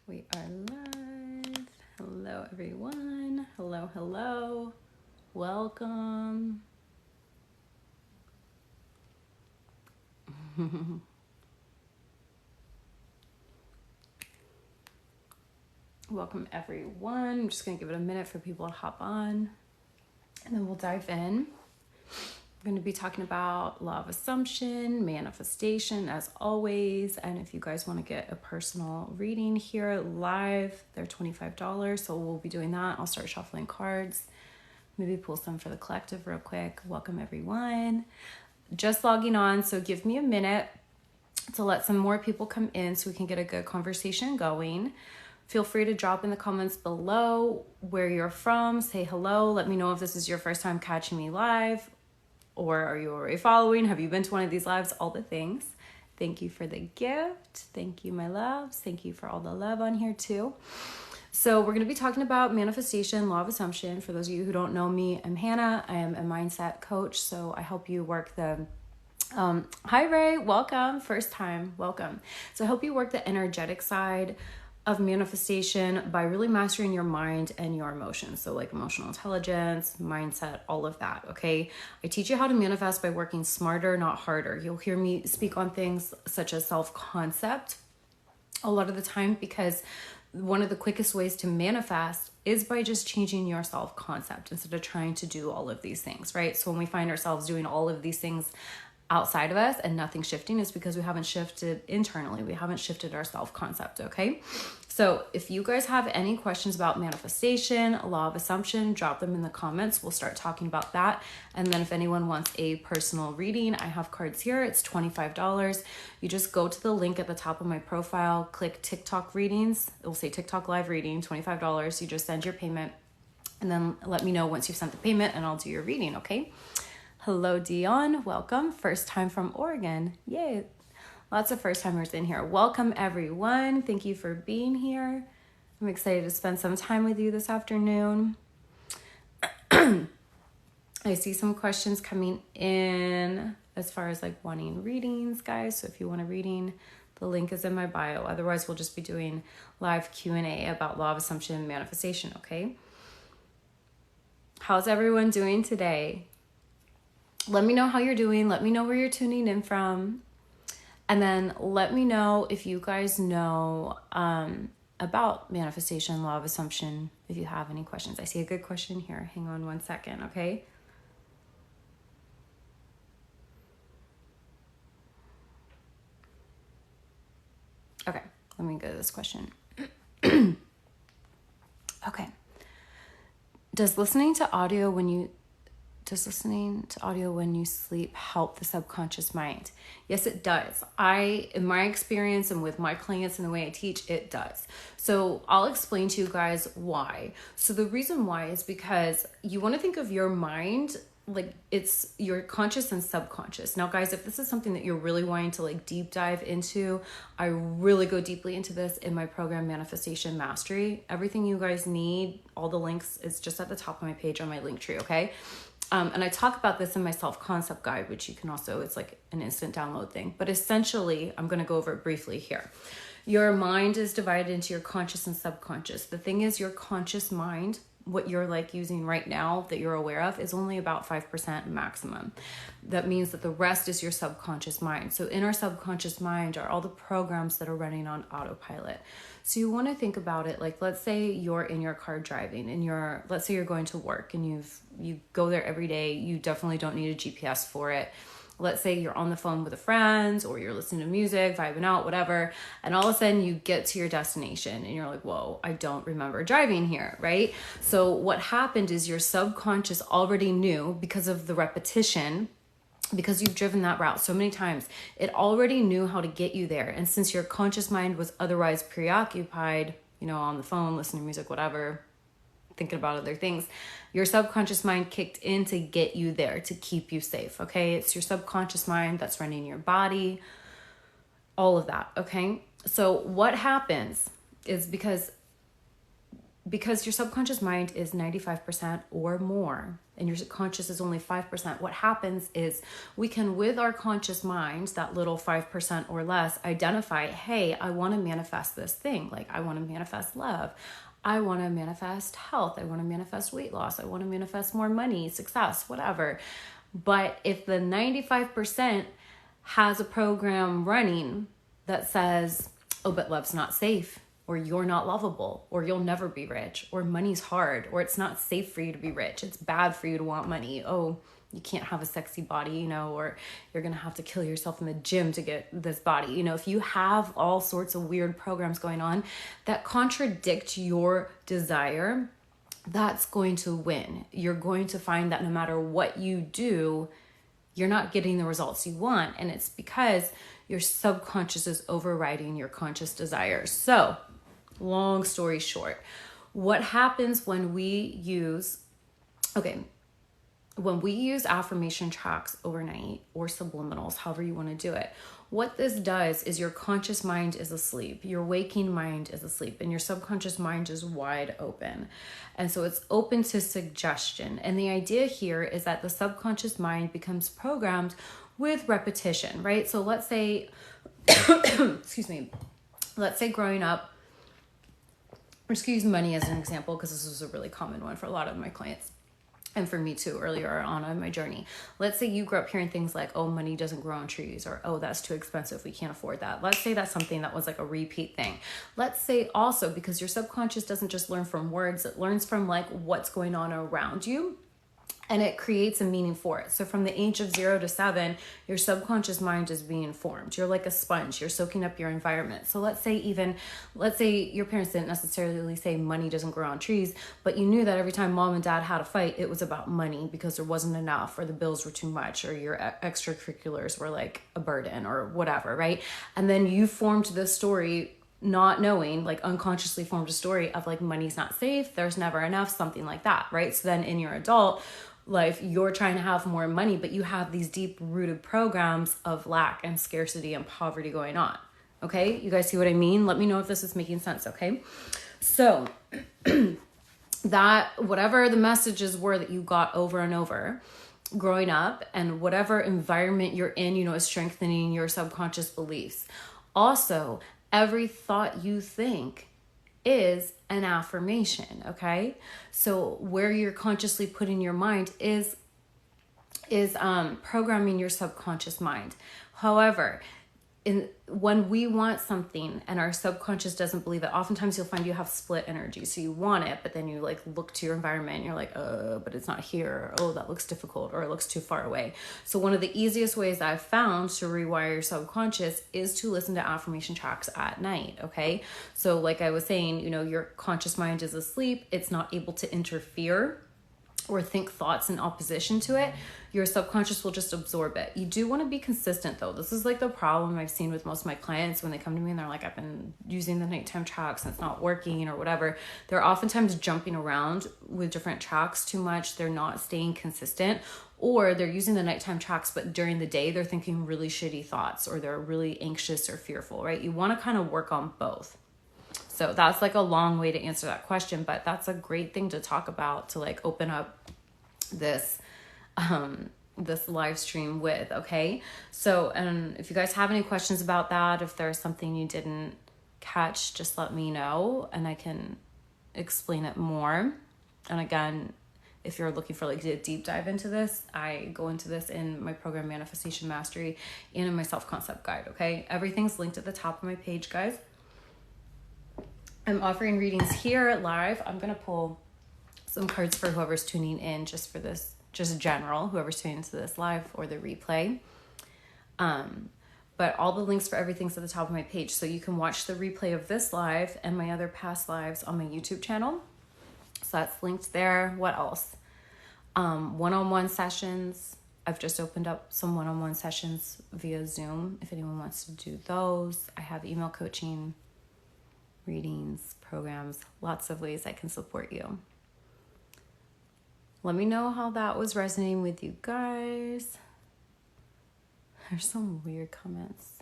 We are live. Hello, everyone. Hello, hello. Welcome. Welcome, everyone. I'm just going to give it a minute for people to hop on, and then we'll dive in. We're going to be talking about law of assumption, manifestation, as always. And if you guys want to get a personal reading here live, they're $25. So we'll be doing that. I'll start shuffling cards, maybe pull some for the collective real quick. Welcome, everyone. Just logging on, so give me a minute to let some more people come in so we can get a good conversation going. Feel free to drop in the comments below where you're from. Say hello. Let me know if this is your first time catching me live. Or are you already following? Have you been to one of these lives? All the things. Thank you for the gift. Thank you, my loves. Thank you for all the love on here too. So we're going to be talking about manifestation, law of assumption. For those of you who don't know me, I'm Hannah. I am a mindset coach. So I help you work the... Hi, Ray. Welcome. First time. Welcome. So I help you work the energetic side of manifestation by really mastering your mind and your emotions. So like emotional intelligence, mindset, all of that, okay? I teach you how to manifest by working smarter, not harder. You'll hear me speak on things such as self-concept a lot of the time because one of the quickest ways to manifest is by just changing your self-concept instead of trying to do all of these things, right? So when we find ourselves doing all of these things outside of us and nothing shifting, is because we haven't shifted internally. We haven't shifted our self-concept, okay? So if you guys have any questions about manifestation, law of assumption, drop them in the comments. We'll start talking about that. And then if anyone wants a personal reading, I have cards here. It's $25. You just go to the link at the top of my profile, click TikTok readings. It will say TikTok live reading, $25. You just send your payment and then let me know once you've sent the payment and I'll do your reading, okay? Hello, Dion. Welcome. First time from Oregon. Yay. Lots of first timers in here. Welcome, everyone. Thank you for being here. I'm excited to spend some time with you this afternoon. I see some questions coming in as far as like wanting readings, guys. So if you want a reading, the link is in my bio. Otherwise, we'll just be doing live Q&A about law of assumption and manifestation, okay? How's everyone doing today? Let me know how you're doing. Let me know where you're tuning in from. And then let me know if you guys know about manifestation, law of assumption, if you have any questions. I see a good question here. Hang on one second, okay? Okay, let me go to this question. Okay. Does listening to audio when you sleep help the subconscious mind? Yes, it does. In my experience and with my clients and the way I teach, it does. So I'll explain to you guys why. So the reason why is because you want to think of your mind like it's your conscious and subconscious. Now, guys, if this is something that you're really wanting to like deep dive into, I really go deeply into this in my program, Manifestation Mastery. Everything you guys need, all the links is just at the top of my page on my link tree, okay? And I talk about this in my self-concept guide, which you can also, it's like an instant download thing. But essentially, I'm going to go over it briefly here. Your mind is divided into your conscious and subconscious. The thing is, your conscious mind, what you're like using right now that you're aware of, is only about 5% maximum. That means that the rest is your subconscious mind. So in our subconscious mind are all the programs that are running on autopilot. So you want to think about it like, let's say you're in your car driving and let's say you're going to work and you go there every day. You definitely don't need a GPS for it. Let's say you're on the phone with a friend or you're listening to music, vibing out, whatever. And all of a sudden you get to your destination and you're like, whoa, I don't remember driving here, right? So what happened is your subconscious already knew because of the repetition, because you've driven that route so many times, it already knew how to get you there. And since your conscious mind was otherwise preoccupied, on the phone, listening to music, whatever, thinking about other things, your subconscious mind kicked in to get you there, to keep you safe, okay? It's your subconscious mind that's running your body, all of that, okay? So what happens is because because your subconscious mind is 95% or more, and your conscious is only 5%, what happens is we can, with our conscious mind, that little 5% or less, identify, hey, I want to manifest this thing. Like, I want to manifest love. I want to manifest health. I want to manifest weight loss. I want to manifest more money, success, whatever. But if the 95% has a program running that says, oh, but love's not safe, or you're not lovable, or you'll never be rich, or money's hard, or it's not safe for you to be rich, it's bad for you to want money, oh, you can't have a sexy body, you know, or you're gonna have to kill yourself in the gym to get this body. You know, if you have all sorts of weird programs going on that contradict your desire, that's going to win. You're going to find that no matter what you do, you're not getting the results you want. And it's because your subconscious is overriding your conscious desires. So, long story short, what happens when we use affirmation tracks overnight, or subliminals, however you want to do it, what this does is your conscious mind is asleep, your waking mind is asleep, and your subconscious mind is wide open. And so it's open to suggestion. And the idea here is that the subconscious mind becomes programmed with repetition, right? So let's say, let's say growing up, or use money as an example, because this was a really common one for a lot of my clients. And for me too, earlier on my journey. Let's say you grew up hearing things like, oh, money doesn't grow on trees, or, oh, that's too expensive, we can't afford that. Let's say that's something that was like a repeat thing. Let's say also, because your subconscious doesn't just learn from words, it learns from like what's going on around you. And it creates a meaning for it. So from the age of 0 to 7, your subconscious mind is being formed. You're like a sponge. You're soaking up your environment. So let's say your parents didn't necessarily say money doesn't grow on trees, but you knew that every time mom and dad had a fight, it was about money because there wasn't enough, or the bills were too much, or your extracurriculars were like a burden, or whatever, right? And then you formed this story, not knowing, like unconsciously formed a story of like money's not safe, there's never enough, something like that, right? So then in your adult life, you're trying to have more money, but you have these deep rooted programs of lack and scarcity and poverty going on. Okay, you guys see what I mean? Let me know if this is making sense. Okay, so that whatever the messages were that you got over and over growing up, and whatever environment you're in, you know, is strengthening your subconscious beliefs. Also, every thought you think is an affirmation, okay? So where you're consciously putting your mind is programming your subconscious mind. However, when we want something and our subconscious doesn't believe it, oftentimes you'll find you have split energy. So you want it, but then you like look to your environment and you're like, but it's not here. Or, oh, that looks difficult, or it looks too far away. So one of the easiest ways I've found to rewire your subconscious is to listen to affirmation tracks at night. Okay. So like I was saying, you know, your conscious mind is asleep. It's not able to interfere or think thoughts in opposition to it. Your subconscious will just absorb it. You do want to be consistent though. This is like the problem I've seen with most of my clients when they come to me and they're like, I've been using the nighttime tracks and it's not working or whatever. They're oftentimes jumping around with different tracks too much. They're not staying consistent, or they're using the nighttime tracks, but during the day they're thinking really shitty thoughts, or they're really anxious or fearful, right? You want to kind of work on both. So that's like a long way to answer that question, but that's a great thing to talk about, to like open up this this live stream with. Okay, so if you guys have any questions about that, if there's something you didn't catch, just let me know and I can explain it more. And again, if you're looking for like a deep dive into this, I go into this in my program Manifestation Mastery and in my self-concept guide. Okay, everything's linked at the top of my page, guys. I'm offering readings here live. I'm going to pull some cards for whoever's tuning in just for this, just general, whoever's tuning into this live or the replay. But all the links for everything's at the top of my page. So you can watch the replay of this live and my other past lives on my YouTube channel. So that's linked there. What else? One-on-one sessions. I've just opened up some one-on-one sessions via Zoom. If anyone wants to do those, I have email coaching, readings, programs, lots of ways I can support you. Let me know how that was resonating with you guys. There's some weird comments.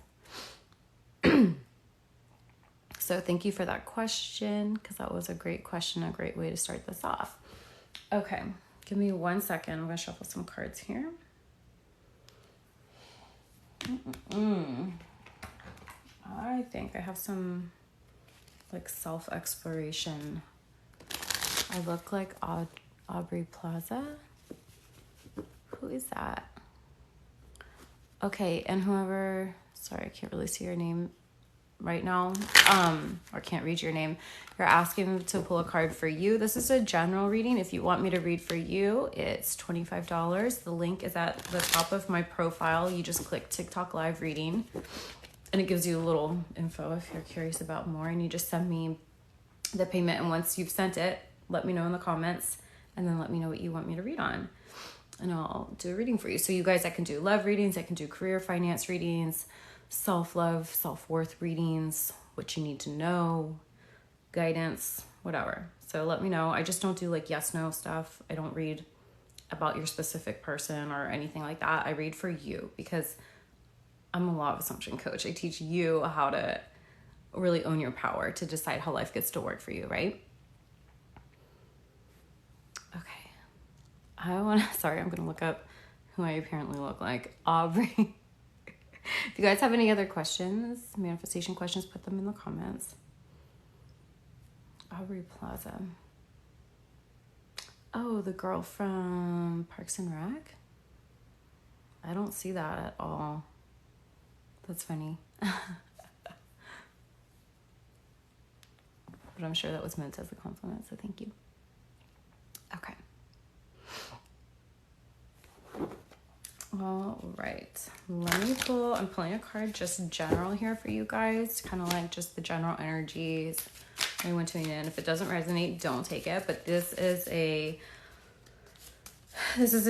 So So thank you for that question, because that was a great question, a great way to start this off. Okay, give me 1 second. I'm going to shuffle some cards here. I think I have some like self-exploration. I look like Aubrey Plaza. Who is that? Okay, and whoever, sorry, I can't really see your name right now, or can't read your name. You're asking to pull a card for you. This is a general reading. If you want me to read for you, it's $25. The link is at the top of my profile. You just click TikTok live reading, and it gives you a little info if you're curious about more, and you just send me the payment. And once you've sent it, let me know in the comments, and then let me know what you want me to read on, and I'll do a reading for you. So you guys, I can do love readings, I can do career finance readings, self-love, self-worth readings, what you need to know, guidance, whatever. So let me know. I just don't do like yes, no stuff. I don't read about your specific person or anything like that. I read for you because I'm a law of assumption coach. I teach you how to really own your power to decide how life gets to work for you, right? Okay. Sorry, I'm going to look up who I apparently look like. Aubrey. If you guys have any other questions, manifestation questions, put them in the comments. Aubrey Plaza. Oh, the girl from Parks and Rec? I don't see that at all. That's funny. But I'm sure that was meant as a compliment, so thank you. Okay. All right, let me pull, I'm pulling a card just general here for you guys, kind of like just the general energies. Anyone tuning in, if it doesn't resonate, don't take it. But this is a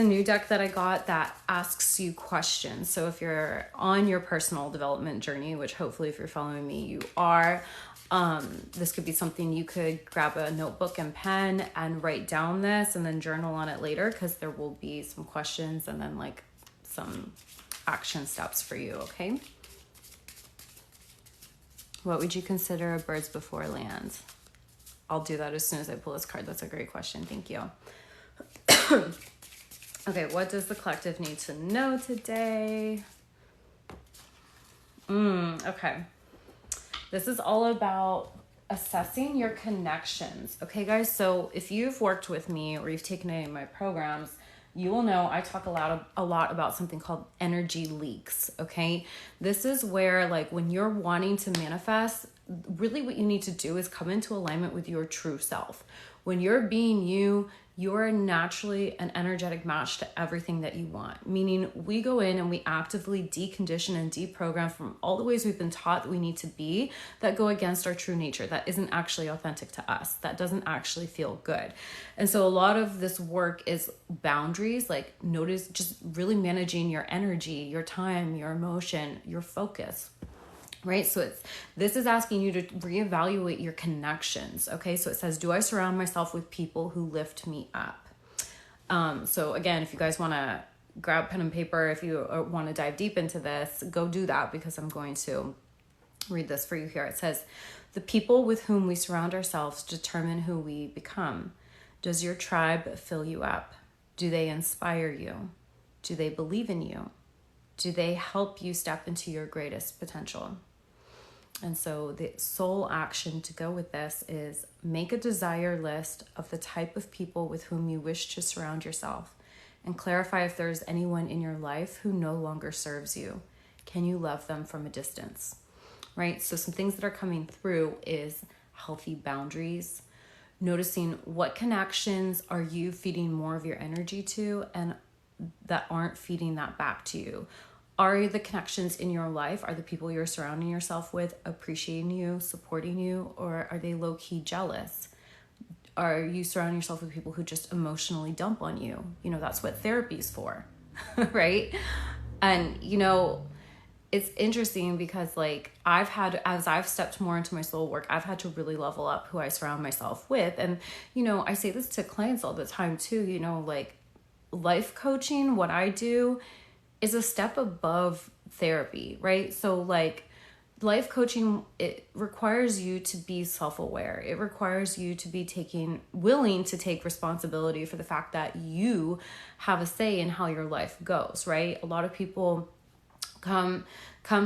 new deck that I got that asks you questions. So if you're on your personal development journey, which hopefully if you're following me, you are, this could be something you could grab a notebook and pen and write down this and then journal on it later, because there will be some questions and then like some action steps for you, okay? What would you consider a birds before land? I'll do that as soon as I pull this card. That's a great question. Thank you. Okay, what does the collective need to know today? Okay. This is all about assessing your connections. Okay, guys, so if you've worked with me or you've taken any of my programs, you will know I talk a lot about something called energy leaks, okay? This is where, like, when you're wanting to manifest, really what you need to do is come into alignment with your true self. When you're being you, you're naturally an energetic match to everything that you want. Meaning we go in and we actively decondition and deprogram from all the ways we've been taught that we need to be that go against our true nature, that isn't actually authentic to us, that doesn't actually feel good. And so a lot of this work is boundaries, like notice, just really managing your energy, your time, your emotion, your focus. Right? So this is asking you to reevaluate your connections. Okay. So it says, do I surround myself with people who lift me up? So again, if you guys want to grab pen and paper, if you want to dive deep into this, go do that, because I'm going to read this for you here. It says, the people with whom we surround ourselves determine who we become. Does your tribe fill you up? Do they inspire you? Do they believe in you? Do they help you step into your greatest potential? And so the soul action to go with this is make a desire list of the type of people with whom you wish to surround yourself, and clarify if there's anyone in your life who no longer serves you. Can you love them from a distance? Right? So some things that are coming through is healthy boundaries, noticing what connections are you feeding more of your energy to and that aren't feeding that back to you. Are the connections in your life, are the people you're surrounding yourself with appreciating you, supporting you, or are they low-key jealous? Are you surrounding yourself with people who just emotionally dump on you? You know, that's what therapy's for, right? And, you know, it's interesting because, like, as I've stepped more into my soul work, I've had to really level up who I surround myself with. And, you know, I say this to clients all the time too, you know, like, life coaching, what I do is a step above therapy, right? So like life coaching, it requires you to be self-aware. It requires you to be willing to take responsibility for the fact that you have a say in how your life goes, right? A lot of people come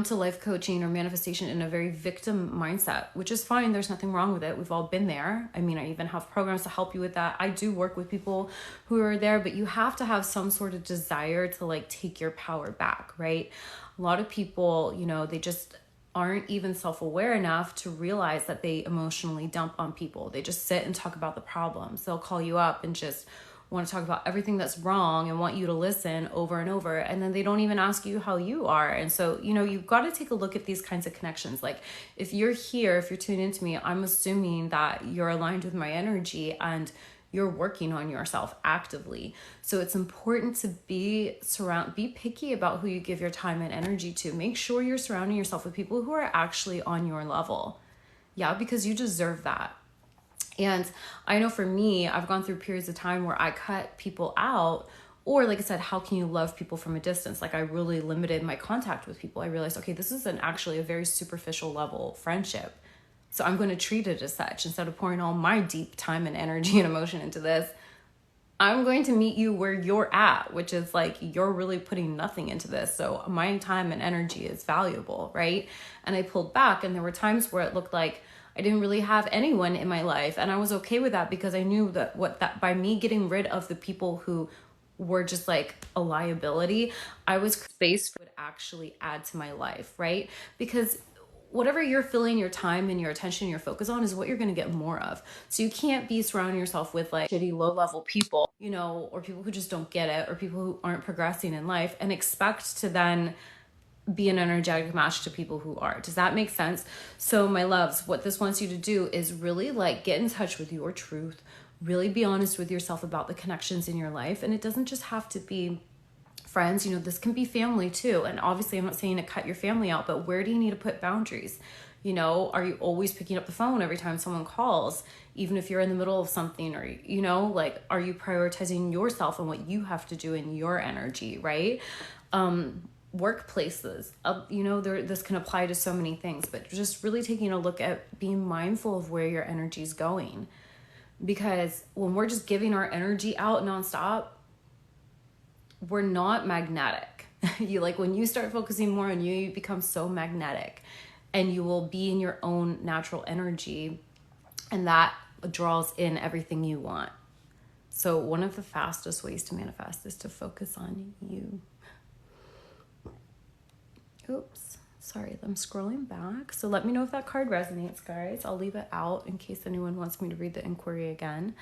to life coaching or manifestation in a very victim mindset, which is fine. There's nothing wrong with it. We've all been there. I mean, I even have programs to help you with that. I do work with people who are there, but you have to have some sort of desire to like take your power back, right? A lot of people, you know, they just aren't even self-aware enough to realize that they emotionally dump on people. They just sit and talk about the problems. They'll call you up and just want to talk about everything that's wrong and want you to listen over and over. And then they don't even ask you how you are. And so, you know, you've got to take a look at these kinds of connections. Like if you're here, if you're tuned into me, I'm assuming that you're aligned with my energy and you're working on yourself actively. So it's important to be picky about who you give your time and energy to. Make sure you're surrounding yourself with people who are actually on your level. Yeah, because you deserve that. And I know for me, I've gone through periods of time where I cut people out, or like I said, how can you love people from a distance? Like I really limited my contact with people. I realized, okay, this is actually a very superficial level friendship. So I'm going to treat it as such. Instead of pouring all my deep time and energy and emotion into this, I'm going to meet you where you're at, which is like, you're really putting nothing into this. So my time and energy is valuable, right? And I pulled back, and there were times where it looked like I didn't really have anyone in my life. And I was okay with that because I knew that by me getting rid of the people who were just like a liability, I was space would actually add to my life, right? Because whatever you're filling your time and your attention and your focus on is what you're going to get more of. So you can't be surrounding yourself with like shitty low level people, you know, or people who just don't get it, or people who aren't progressing in life, and expect to then be an energetic match to people who are. Does that make sense? So my loves, what this wants you to do is really like get in touch with your truth, really be honest with yourself about the connections in your life. And it doesn't just have to be friends, you know, this can be family too. And obviously I'm not saying to cut your family out, but where do you need to put boundaries? You know, are you always picking up the phone every time someone calls, even if you're in the middle of something? Or, you know, like, are you prioritizing yourself and what you have to do in your energy, right? Workplaces, you know, this can apply to so many things, but just really taking a look at being mindful of where your energy is going. Because when we're just giving our energy out nonstop, we're not magnetic. You like when you start focusing more on you, you become so magnetic, and you will be in your own natural energy, and that draws in everything you want. So one of the fastest ways to manifest is to focus on you. Oops, sorry, I'm scrolling back. So let me know if that card resonates, guys. I'll leave it out in case anyone wants me to read the inquiry again.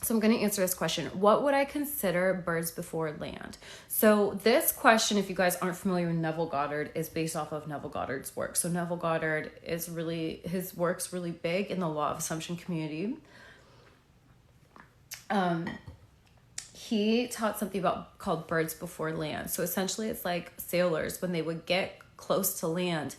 So I'm going to answer this question. What would I consider birds before land? So this question, if you guys aren't familiar with Neville Goddard, is based off of Neville Goddard's work. So Neville Goddard his work's really big in the law of assumption community. He taught something called birds before land. So essentially it's like sailors, when they would get close to land,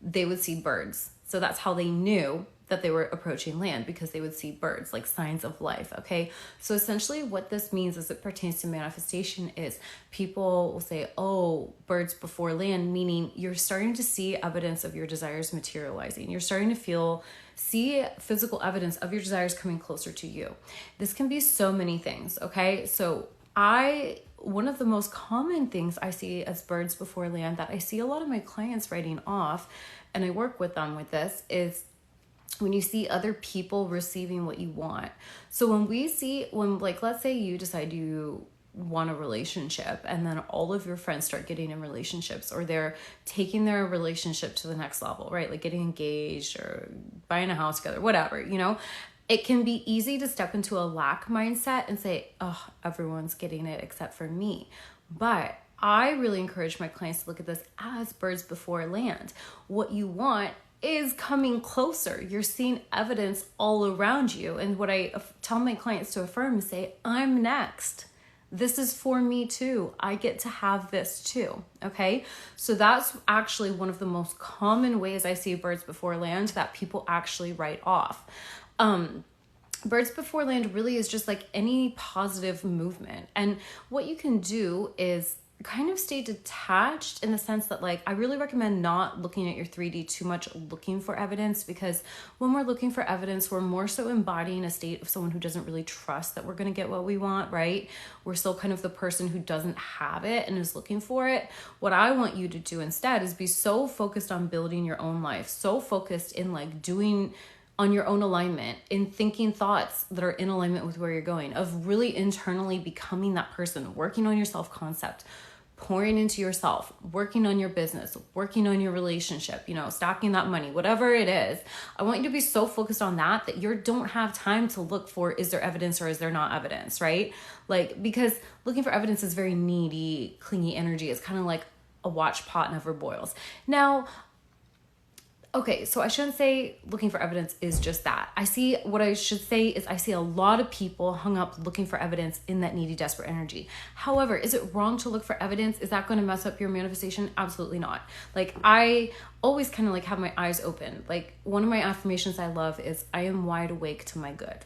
they would see birds. So that's how they knew that they were approaching land, because they would see birds, like signs of life. Okay. So essentially what this means as it pertains to manifestation is people will say, oh, birds before land, meaning you're starting to see evidence of your desires materializing. You're starting to see physical evidence of your desires coming closer to you. This can be so many things. Okay. So one of the most common things I see as birds before land that I see a lot of my clients writing off, and I work with them with this, is when you see other people receiving what you want. So when let's say you decide you want a relationship, and then all of your friends start getting in relationships, or they're taking their relationship to the next level, right? Like getting engaged or buying a house together, whatever, you know, it can be easy to step into a lack mindset and say, oh, everyone's getting it except for me. But I really encourage my clients to look at this as birds before land. What you want is coming closer. You're seeing evidence all around you. And what I tell my clients to affirm is say, I'm next. This is for me too. I get to have this too. Okay. So that's actually one of the most common ways I see birds before land that people actually write off. Birds before land really is just like any positive movement. And what you can do is kind of stay detached in the sense that like I really recommend not looking at your 3D too much, looking for evidence, because when we're looking for evidence, we're more so embodying a state of someone who doesn't really trust that we're going to get what we want, right? We're still kind of the person who doesn't have it and is looking for it. What I want you to do instead is be so focused on building your own life, so focused in like doing on your own alignment, in thinking thoughts that are in alignment with where you're going, of really internally becoming that person, working on your self-concept, pouring into yourself, working on your business, working on your relationship, stacking that money, whatever it is. I want you to be so focused on that you don't have time to look for, is there evidence or is there not evidence, right? Like, because looking for evidence is very needy, clingy energy. It's kind of like a watch pot never boils. Now, okay, so I shouldn't say looking for evidence is just that. I see a lot of people hung up looking for evidence in that needy, desperate energy. However, is it wrong to look for evidence? Is that going to mess up your manifestation? Absolutely not. Like, I always kind of like have my eyes open. Like, one of my affirmations I love is, I am wide awake to my good.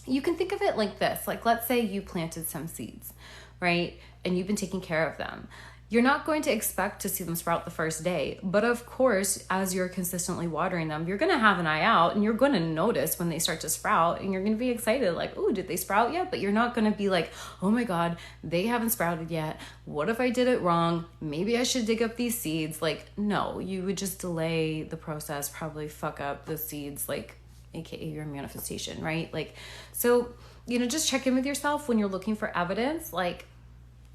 You can think of it like this. Like, let's say you planted some seeds, right? And you've been taking care of them. You're not going to expect to see them sprout the first day. But of course, as you're consistently watering them, you're going to have an eye out and you're going to notice when they start to sprout and you're going to be excited like, oh, did they sprout yet? But you're not going to be like, oh my God, they haven't sprouted yet. What if I did it wrong? Maybe I should dig up these seeds. Like, no, you would just delay the process, probably fuck up the seeds, like AKA your manifestation, right? Like, so, just check in with yourself when you're looking for evidence. Like,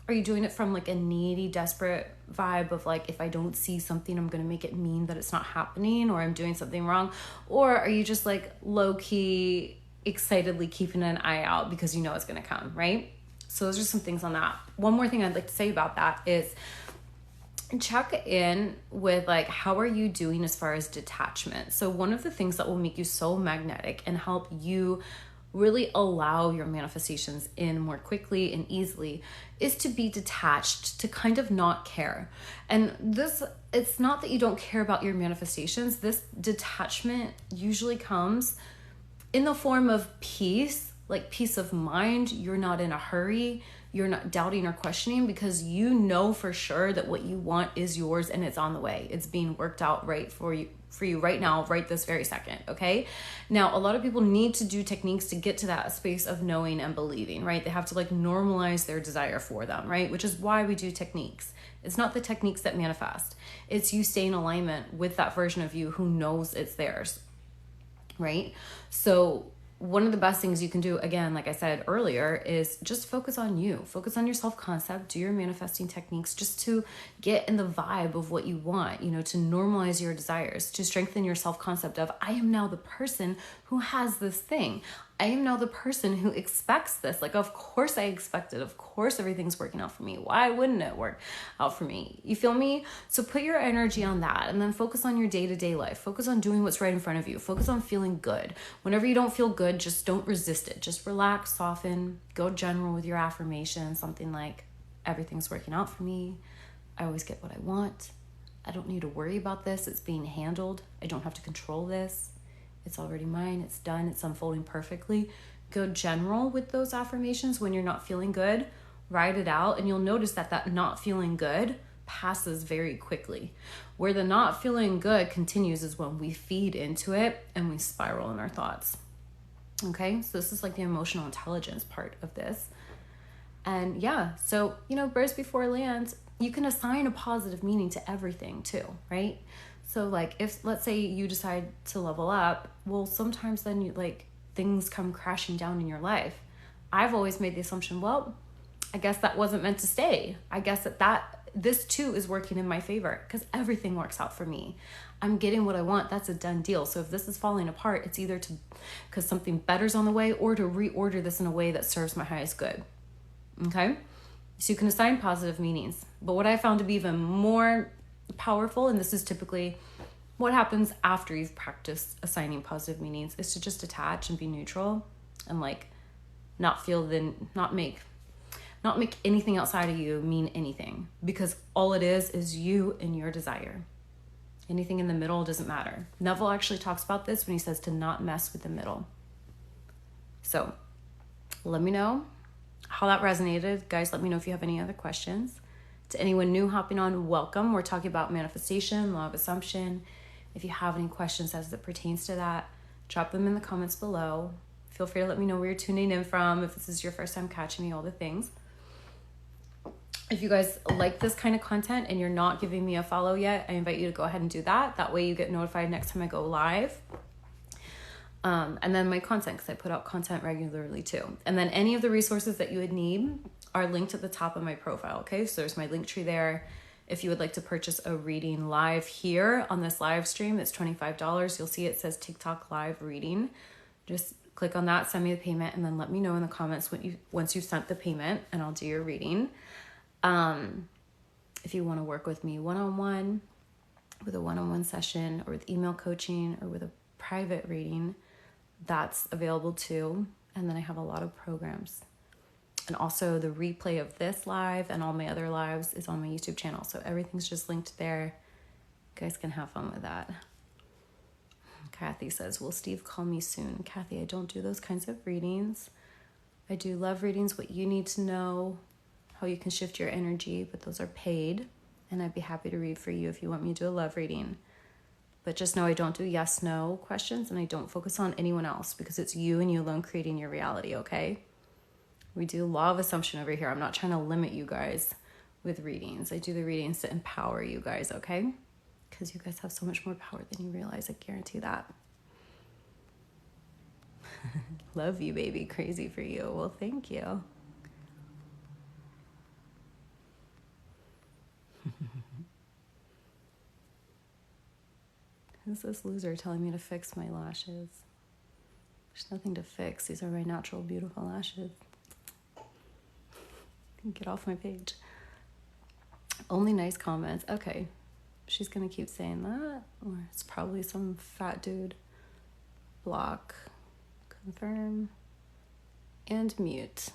are you doing it from like a needy, desperate vibe of like, if I don't see something, I'm going to make it mean that it's not happening or I'm doing something wrong? Or are you just like low key, excitedly keeping an eye out because you know it's going to come, right? So those are some things on that. One more thing I'd like to say about that is check in with like, how are you doing as far as detachment? So one of the things that will make you so magnetic and help you really allow your manifestations in more quickly and easily is to be detached, to kind of not care. And this, it's not that you don't care about your manifestations. This detachment usually comes in the form of peace, like peace of mind. You're not in a hurry. You're not doubting or questioning because you know for sure that what you want is yours and it's on the way. It's being worked out right for you right now, right this very second, okay? Now, a lot of people need to do techniques to get to that space of knowing and believing, right? They have to like normalize their desire for them, right? Which is why we do techniques. It's not the techniques that manifest. It's you stay in alignment with that version of you who knows it's theirs, right? So one of the best things you can do, again, like I said earlier, is just focus on you. Focus on your self-concept, do your manifesting techniques just to get in the vibe of what you want, to normalize your desires, to strengthen your self-concept of, I am now the person who has this thing. I am now the person who expects this. Like, of course I expect it. Of course everything's working out for me. Why wouldn't it work out for me? You feel me? So put your energy on that and then focus on your day-to-day life. Focus on doing what's right in front of you. Focus on feeling good. Whenever you don't feel good, just don't resist it. Just relax, soften, go general with your affirmations. Something like, everything's working out for me. I always get what I want. I don't need to worry about this. It's being handled. I don't have to control this. It's already mine. It's done. It's unfolding perfectly. Go general with those affirmations when you're not feeling good. Write it out, and you'll notice that not feeling good passes very quickly. Where the not feeling good continues is when we feed into it and we spiral in our thoughts. Okay, so this is like the emotional intelligence part of this. And yeah, so, birds before land, you can assign a positive meaning to everything too, right? So like, if let's say you decide to level up, well, sometimes then you things come crashing down in your life. I've always made the assumption, well, I guess that wasn't meant to stay. I guess that this too is working in my favor because everything works out for me. I'm getting what I want. That's a done deal. So if this is falling apart, it's either because something better's on the way or to reorder this in a way that serves my highest good. Okay? So you can assign positive meanings. But what I found to be even more powerful, and this is typically what happens after you've practiced assigning positive meanings, is to just detach and be neutral and not make anything outside of you mean anything, because all it is you and your desire. Anything in the middle doesn't matter. Neville actually talks about this when he says to not mess with the middle. So let me know how that resonated. Guys, let me know if you have any other questions. To anyone new hopping on, welcome. We're talking about manifestation, law of assumption. If you have any questions as it pertains to that, drop them in the comments below. Feel free to let me know where you're tuning in from, if this is your first time catching me, all the things. If you guys like this kind of content and you're not giving me a follow yet, I invite you to go ahead and do that. That way you get notified next time I go live. And then my content, because I put out content regularly too. And then any of the resources that you would need are linked at the top of my profile, okay? So there's my link tree there. If you would like to purchase a reading live here on this live stream, it's $25. You'll see it says TikTok live reading. Just click on that, send me the payment, and then let me know in the comments once you've sent the payment, and I'll do your reading. If you want to work with me one-on-one, with a one-on-one session, or with email coaching, or with a private reading, that's available too. And then I have a lot of programs. And also the replay of this live and all my other lives is on my YouTube channel. So everything's just linked there. You guys can have fun with that. Kathy says, will Steve call me soon? Kathy, I don't do those kinds of readings. I do love readings, what you need to know, how you can shift your energy, but those are paid, and I'd be happy to read for you if you want me to do a love reading. But just know I don't do yes, no questions, and I don't focus on anyone else because it's you and you alone creating your reality, okay? We do law of assumption over here. I'm not trying to limit you guys with readings. I do the readings to empower you guys, okay? Because you guys have so much more power than you realize, I guarantee that. Love you, baby. Crazy for you. Well, thank you. Who's this loser telling me to fix my lashes? There's nothing to fix. These are my natural, beautiful lashes. Get off my page. Only nice comments. Okay. She's going to keep saying that. Or it's probably some fat dude. Block. Confirm. And mute.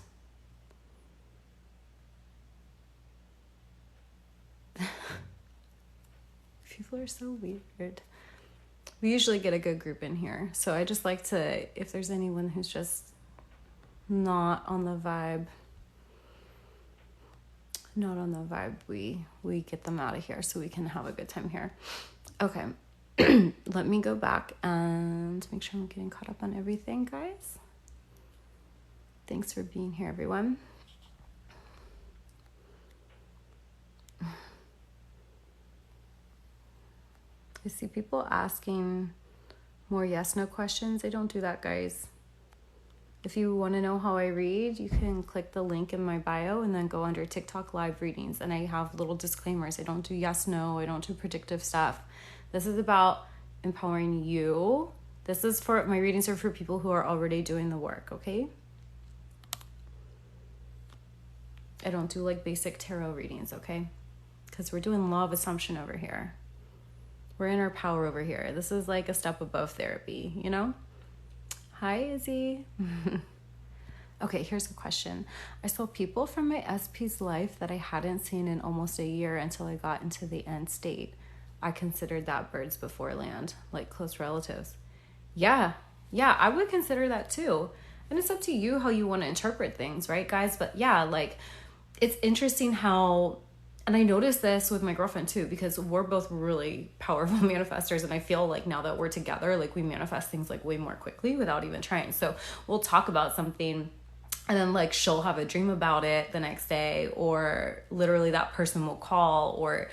People are so weird. We usually get a good group in here. So I just like to, if there's anyone who's just not on the vibe, we get them out of here so we can have a good time here. Okay. Let me go back and make sure I'm getting caught up on everything, guys. Thanks for being here, everyone. I see people asking more yes-no questions. I don't do that, guys. If you want to know how I read, you can click the link in my bio and then go under TikTok live readings. And I have little disclaimers. I don't do yes-no. I don't do predictive stuff. This is about empowering you. This is for, my readings are for people who are already doing the work, okay? I don't do like basic tarot readings, okay? Because we're doing law of assumption over here. We're in our power over here. This is like a step above therapy, you know? Hi, Izzy. Okay, here's a question. I saw people from my SP's life that I hadn't seen in almost a year until I got into the end state. I considered that birds before land, like close relatives. Yeah, I would consider that too. And it's up to you how you want to interpret things, right, guys? But yeah, like, it's interesting how, and I noticed this with my girlfriend too, because we're both really powerful manifestors. And I feel like now that we're together, like we manifest things like way more quickly without even trying. So we'll talk about something and then like she'll have a dream about it the next day, or literally that person will call, or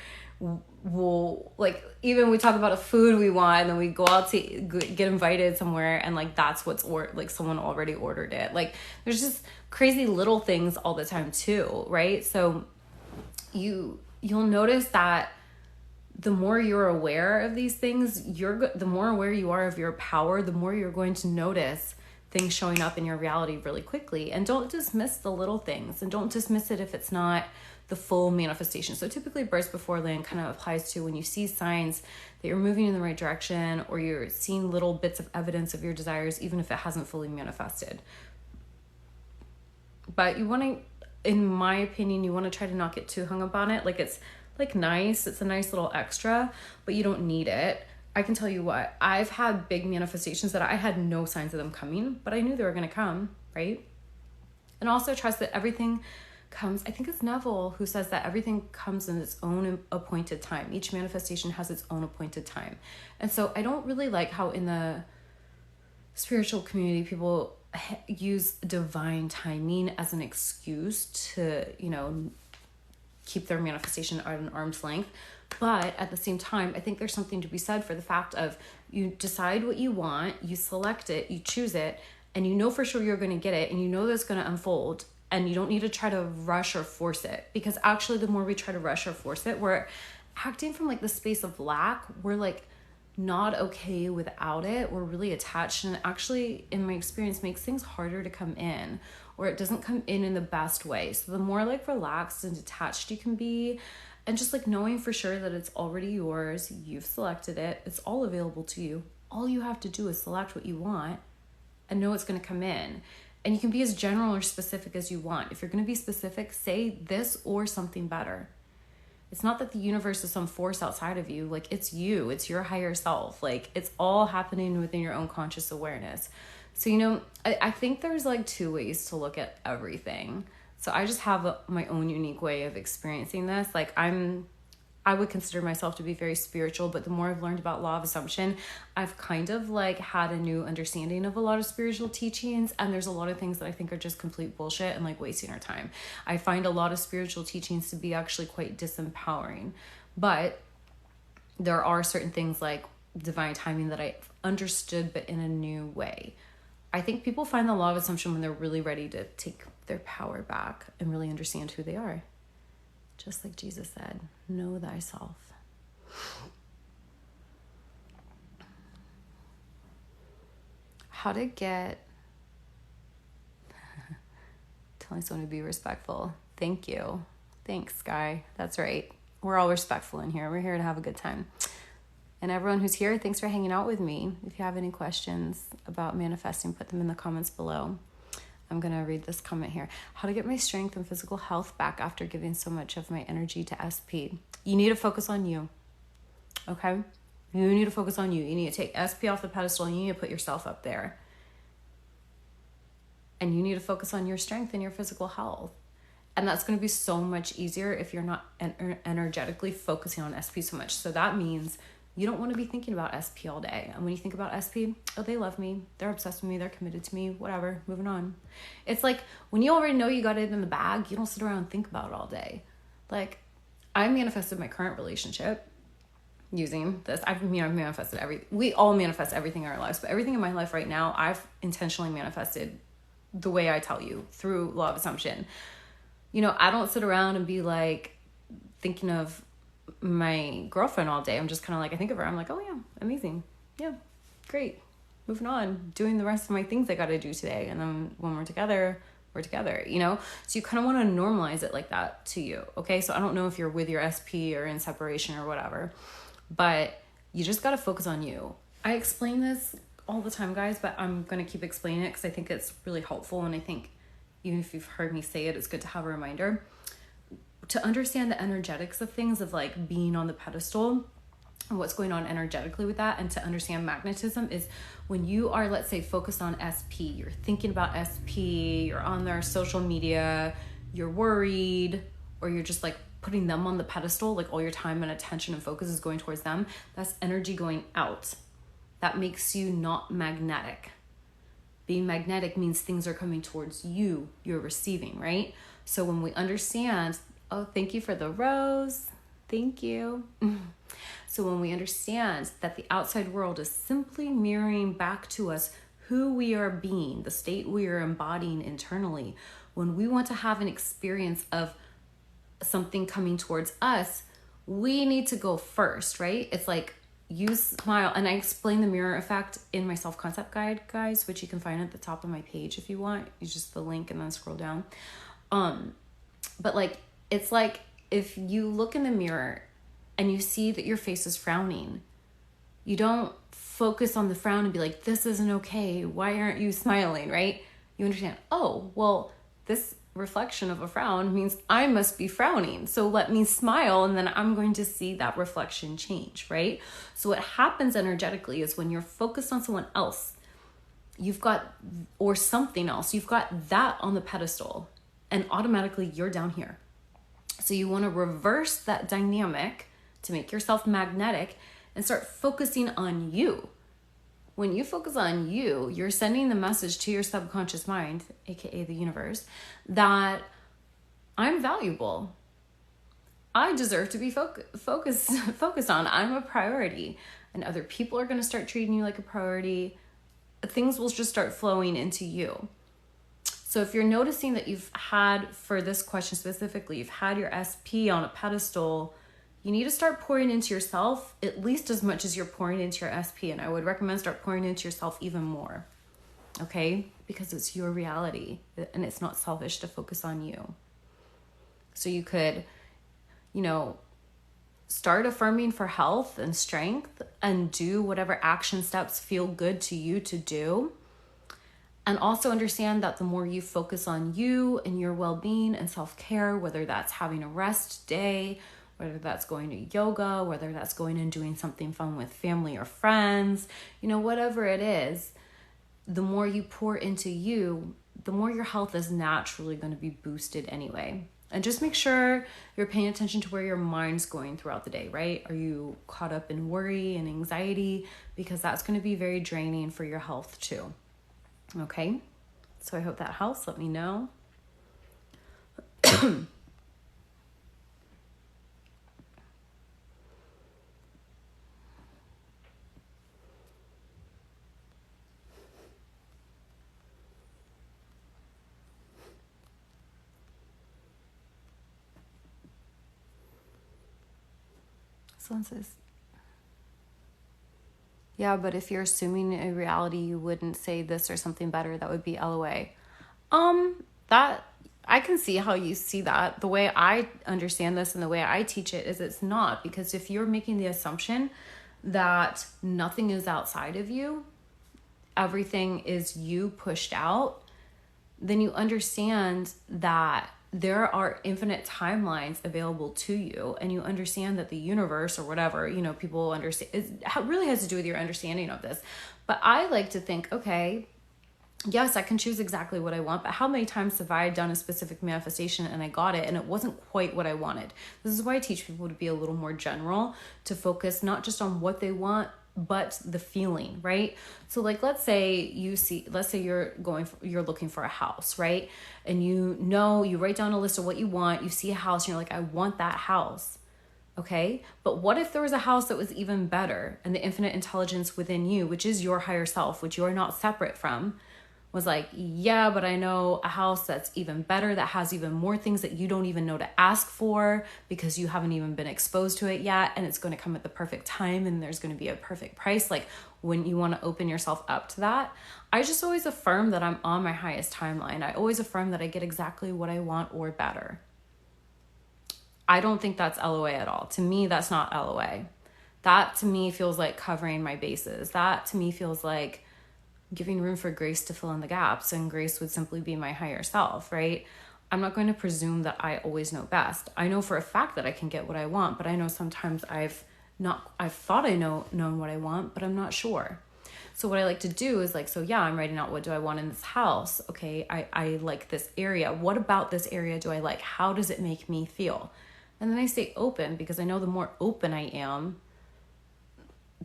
we'll like, even we talk about a food we want and then we go out to get invited somewhere and like that's what's like someone already ordered it. Like there's just crazy little things all the time too, right? So you'll notice that the more you're aware of these things, the more aware you are of your power, the more you're going to notice things showing up in your reality really quickly. And don't dismiss the little things, and don't dismiss it if it's not the full manifestation. So typically birds before land kind of applies to when you see signs that you're moving in the right direction, or you're seeing little bits of evidence of your desires, even if it hasn't fully manifested. But you want to, in my opinion, you want to try to not get too hung up on it. Like it's like nice, it's a nice little extra, but you don't need it. I can tell you what, I've had big manifestations that I had no signs of them coming, but I knew they were going to come, right? And also trust that everything comes, I think it's Neville who says that everything comes in its own appointed time. Each manifestation has its own appointed time. And so I don't really like how in the spiritual community people use divine timing as an excuse to, keep their manifestation at an arm's length. But at the same time, I think there's something to be said for the fact of you decide what you want, you select it, you choose it, and you know for sure you're going to get it, and you know that's going to unfold, and you don't need to try to rush or force it. Because actually, the more we try to rush or force it, we're acting from like the space of lack. We're like not okay without it. We're really attached, and actually, in my experience, makes things harder to come in, or it doesn't come in the best way. So the more like relaxed and detached you can be, and just like knowing for sure that it's already yours, you've selected it, it's all available to you. All you have to do is select what you want and know it's going to come in. And you can be as general or specific as you want. If you're going to be specific, say this or something better. It's not that the universe is some force outside of you. Like, it's you. It's your higher self. Like, it's all happening within your own conscious awareness. So, I think there's like two ways to look at everything. So I just have my own unique way of experiencing this. Like, I would consider myself to be very spiritual, but the more I've learned about law of assumption, I've kind of like had a new understanding of a lot of spiritual teachings. And there's a lot of things that I think are just complete bullshit and like wasting our time. I find a lot of spiritual teachings to be actually quite disempowering, but there are certain things like divine timing that I understood, but in a new way. I think people find the law of assumption when they're really ready to take their power back and really understand who they are. Just like Jesus said, know thyself. How to get... Telling someone to be respectful. Thank you. Thanks, Sky. That's right. We're all respectful in here. We're here to have a good time. And everyone who's here, thanks for hanging out with me. If you have any questions about manifesting, put them in the comments below. I'm going to read this comment here. How to get my strength and physical health back after giving so much of my energy to SP. You need to focus on you. Okay? You need to focus on you. You need to take SP off the pedestal and you need to put yourself up there. And you need to focus on your strength and your physical health. And that's going to be so much easier if you're not energetically focusing on SP so much. So that means you don't want to be thinking about SP all day. And when you think about SP, oh, they love me. They're obsessed with me. They're committed to me. Whatever. Moving on. It's like when you already know you got it in the bag, you don't sit around and think about it all day. Like, I manifested my current relationship using this. I've manifested everything. We all manifest everything in our lives. But everything in my life right now, I've intentionally manifested the way I tell you through law of assumption. I don't sit around and be like thinking of my girlfriend all day. I'm just kind of like, I think of her, I'm like, oh yeah, amazing, yeah, great, moving on, doing the rest of my things I got to do today. And then when we're together, so you kind of want to normalize it like that to you. Okay, so I don't know if you're with your SP or in separation or whatever, but you just got to focus on you. I explain this all the time, guys, but I'm going to keep explaining it because I think it's really helpful. And I think even if you've heard me say it, it's good to have a reminder to understand the energetics of things, of like being on the pedestal and what's going on energetically with that. And to understand magnetism is when you are, let's say, focused on SP, you're thinking about SP, you're on their social media, you're worried, or you're just like putting them on the pedestal, like all your time and attention and focus is going towards them. That's energy going out. That makes you not magnetic. Being magnetic means things are coming towards you, you're receiving, right? So when we understand, oh, thank you for the rose. Thank you. So when we understand that the outside world is simply mirroring back to us who we are being, the state we are embodying internally, when we want to have an experience of something coming towards us, we need to go first, right? It's like you smile. And I explain the mirror effect in my self-concept guide, guys, which you can find at the top of my page if you want. You just the link and then scroll down. But like, it's like if you look in the mirror and you see that your face is frowning, you don't focus on the frown and be like, this isn't okay. Why aren't you smiling, right? You understand, oh, well, this reflection of a frown means I must be frowning. So let me smile and then I'm going to see that reflection change, right? So what happens energetically is when you're focused on someone else, you've got, or something else, you've got that on the pedestal. and automatically you're down here. So you want to reverse that dynamic to make yourself magnetic and start focusing on you. When you focus on you, you're sending the message to your subconscious mind, aka the universe, that I'm valuable. I deserve to be focused on. I'm a priority. And other people are going to start treating you like a priority. Things will just start flowing into you. So if you're noticing that you've had, for this question specifically, you've had your SP on a pedestal, you need to start pouring into yourself at least as much as you're pouring into your SP. And I would recommend start pouring into yourself even more. Okay? Because it's your reality and it's not selfish to focus on you. So you could, start affirming for health and strength and do whatever action steps feel good to you to do. And also understand that the more you focus on you and your well-being and self-care, whether that's having a rest day, whether that's going to yoga, whether that's going and doing something fun with family or friends, whatever it is, the more you pour into you, the more your health is naturally going to be boosted anyway. And just make sure you're paying attention to where your mind's going throughout the day, right? Are you caught up in worry and anxiety? Because that's going to be very draining for your health too. Okay? So I hope that helps. Let me know. Someone says, yeah, but if you're assuming a reality, you wouldn't say this or something better. That would be LOA. That I can see how you see that. The way I understand this and the way I teach it is it's not, because if you're making the assumption that nothing is outside of you, everything is you pushed out, then you understand that there are infinite timelines available to you, and you understand that the universe or whatever, people understand, it really has to do with your understanding of this. But I like to think, okay, yes, I can choose exactly what I want, but how many times have I done a specific manifestation and I got it and it wasn't quite what I wanted? This is why I teach people to be a little more general, to focus not just on what they want, but the feeling, right? So let's say you're looking for a house, right? And you write down a list of what you want, you see a house and you're like, I want that house. Okay. But what if there was a house that was even better, and the infinite intelligence within you, which is your higher self, which you're not separate from, was like, yeah, but I know a house that's even better, that has even more things that you don't even know to ask for because you haven't even been exposed to it yet. And it's going to come at the perfect time and there's going to be a perfect price. Like when you want to open yourself up to that, I just always affirm that I'm on my highest timeline. I always affirm that I get exactly what I want or better. I don't think that's LOA at all. To me, that's not LOA. That to me feels like covering my bases. That to me feels like giving room for grace to fill in the gaps, and grace would simply be my higher self, right? I'm not going to presume that I always know best. I know for a fact that I can get what I want, but I know sometimes I've thought I known what I want, but I'm not sure. So what I like to do is I'm writing out, what do I want in this house? Okay, I like this area. What about this area do I like? How does it make me feel? And then I stay open, because I know the more open I am,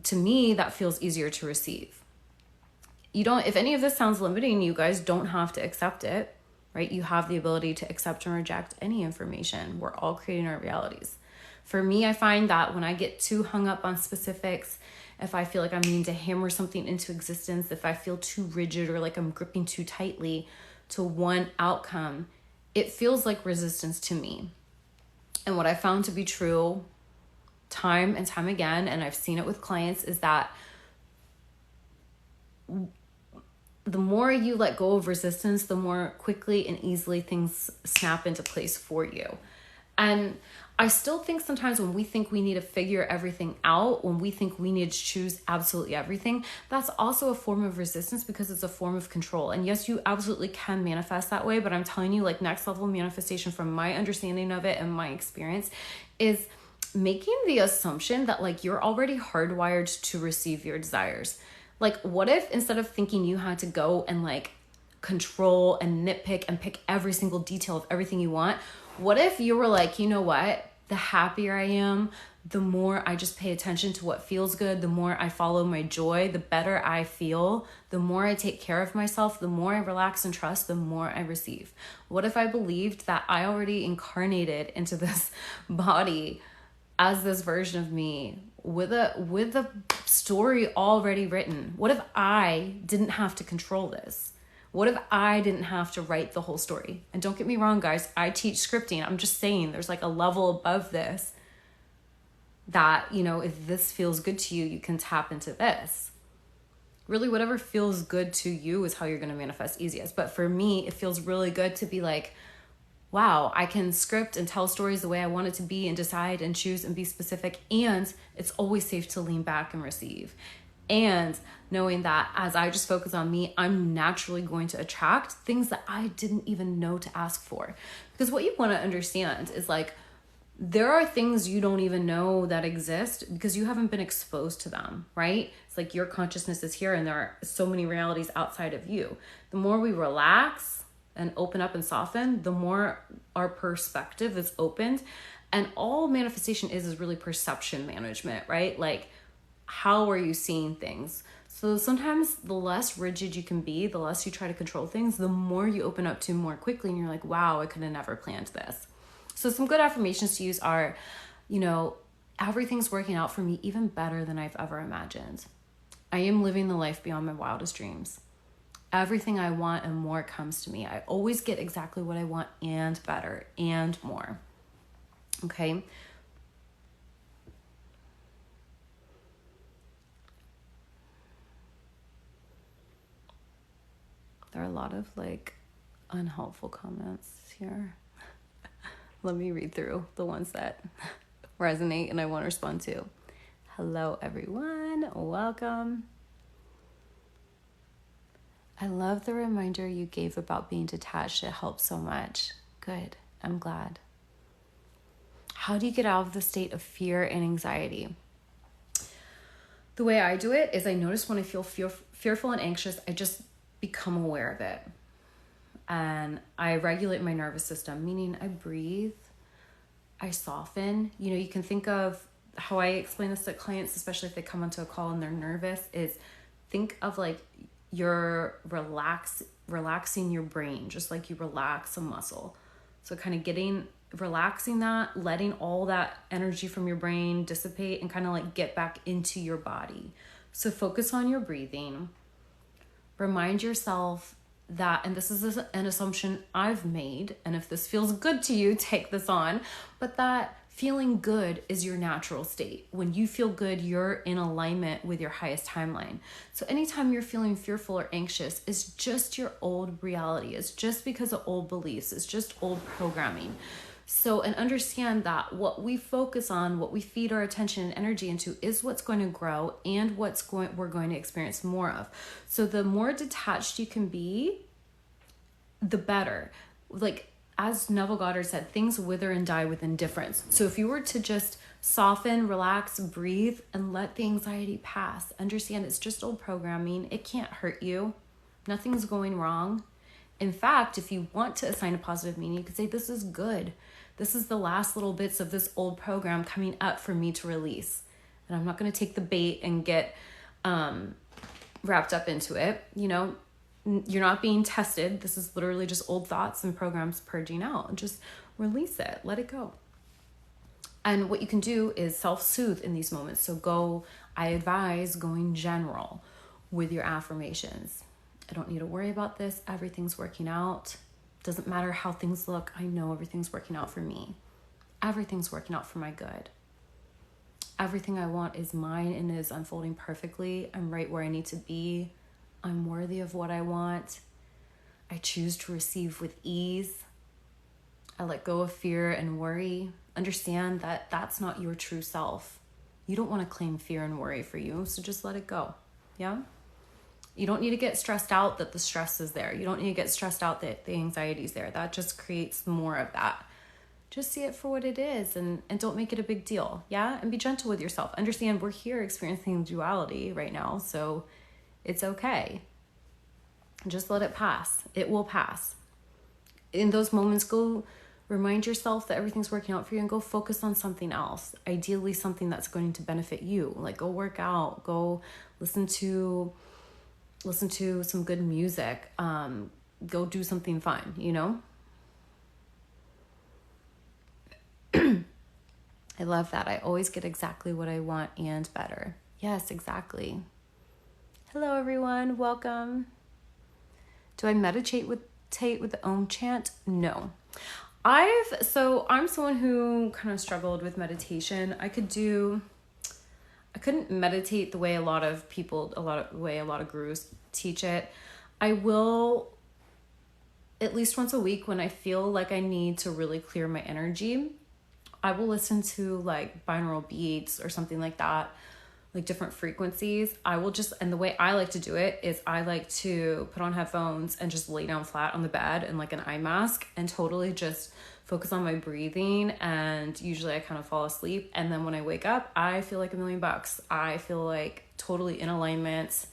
to me, that feels easier to receive. If any of this sounds limiting, you guys don't have to accept it, right? You have the ability to accept and reject any information. We're all creating our realities. For me, I find that when I get too hung up on specifics, if I feel like I'm needing to hammer something into existence, if I feel too rigid or like I'm gripping too tightly to one outcome, it feels like resistance to me. And what I found to be true time and time again, and I've seen it with clients, is that the more you let go of resistance, the more quickly and easily things snap into place for you. And I still think sometimes when we think we need to figure everything out, when we think we need to choose absolutely everything, that's also a form of resistance, because it's a form of control. And yes, you absolutely can manifest that way, but I'm telling you, next level manifestation, from my understanding of it and my experience, is making the assumption that you're already hardwired to receive your desires. What if instead of thinking you had to go and control and nitpick and pick every single detail of everything you want. What if you were like, you know what? The happier I am, the more I just pay attention to what feels good, the more I follow my joy, the better I feel, the more I take care of myself, the more I relax and trust, the more I receive. What if I believed that I already incarnated into this body as this version of me with a story already written? What if I didn't have to control this? What if I didn't have to write the whole story? And don't get me wrong, guys, I teach scripting. I'm just saying there's like a level above this that, you know, if this feels good to you, you can tap into this. Really, whatever feels good to you is how you're going to manifest easiest. But for me, it feels really good to be like, wow, I can script and tell stories the way I want it to be and decide and choose and be specific. And it's always safe to lean back and receive. And knowing that as I just focus on me, I'm naturally going to attract things that I didn't even know to ask for. Because what you want to understand is like, there are things you don't even know that exist because you haven't been exposed to them, right? It's like your consciousness is here and there are so many realities outside of you. The more we relax and open up and soften, the more our perspective is opened. And all manifestation is really perception management, right? Like, how are you seeing things? So sometimes the less rigid you can be, the less you try to control things, the more you open up to more quickly. And you're like, wow, I could have never planned this. So some good affirmations to use are, you know, everything's working out for me even better than I've ever imagined. I am living the life beyond my wildest dreams. Everything I want and more comes to me. I always get exactly what I want and better and more. Okay. There are a lot of like unhelpful comments here. Let me read through the ones that resonate and I want to respond to. Hello, everyone. Welcome. I love the reminder you gave about being detached. It helps so much. Good. I'm glad. How do you get out of the state of fear and anxiety? The way I do it is I notice when I feel fearful and anxious, I just become aware of it. And I regulate my nervous system, meaning I breathe, I soften. You know, you can think of how I explain this to clients, especially if they come onto a call and they're nervous, is think of like you're relaxing your brain, just like you relax a muscle. So kind of relaxing that, letting all that energy from your brain dissipate and kind of like get back into your body. So focus on your breathing. Remind yourself that, and this is an assumption I've made, and if this feels good to you, take this on, but that feeling good is your natural state. When you feel good, you're in alignment with your highest timeline. So anytime you're feeling fearful or anxious, it's just your old reality. It's just because of old beliefs. It's just old programming. So, and understand that what we focus on, what we feed our attention and energy into is what's going to grow and we're going to experience more of. So the more detached you can be, the better. Like, as Neville Goddard said, things wither and die with indifference. So if you were to just soften, relax, breathe, and let the anxiety pass, understand it's just old programming. It can't hurt you. Nothing's going wrong. In fact, if you want to assign a positive meaning, you could say, this is good. This is the last little bits of this old program coming up for me to release. And I'm not going to take the bait and get wrapped up into it. You know, you're not being tested. This is literally just old thoughts and programs purging out. Just release it. Let it go. And what you can do is self-soothe in these moments. So I advise going general with your affirmations. I don't need to worry about this. Everything's working out. Doesn't matter how things look. I know everything's working out for me. Everything's working out for my good. Everything I want is mine and is unfolding perfectly. I'm right where I need to be. I'm worthy of what I want. I choose to receive with ease. I let go of fear and worry. Understand that that's not your true self. You don't want to claim fear and worry for you, so just let it go. Yeah? You don't need to get stressed out that the stress is there. You don't need to get stressed out that the anxiety is there. That just creates more of that. Just see it for what it is and don't make it a big deal. Yeah? And be gentle with yourself. Understand we're here experiencing duality right now, so it's okay. Just let it pass. It will pass. In those moments, go remind yourself that everything's working out for you and go focus on something else. Ideally, something that's going to benefit you. Like go work out, go listen to some good music. Go do something fun, you know? I love that. I always get exactly what I want and better. Yes, exactly. Hello, everyone. Welcome. Do I meditate with the Om chant? No. I'm someone who kind of struggled with meditation. I couldn't meditate the way a lot of gurus teach it. I will, at least once a week, when I feel like I need to really clear my energy, I will listen to like binaural beats or something like that, like different frequencies. And the way I like to do it is I like to put on headphones and just lay down flat on the bed in like an eye mask and totally just focus on my breathing. And usually I kind of fall asleep. And then when I wake up, I feel like $1,000,000. I feel like totally in alignment.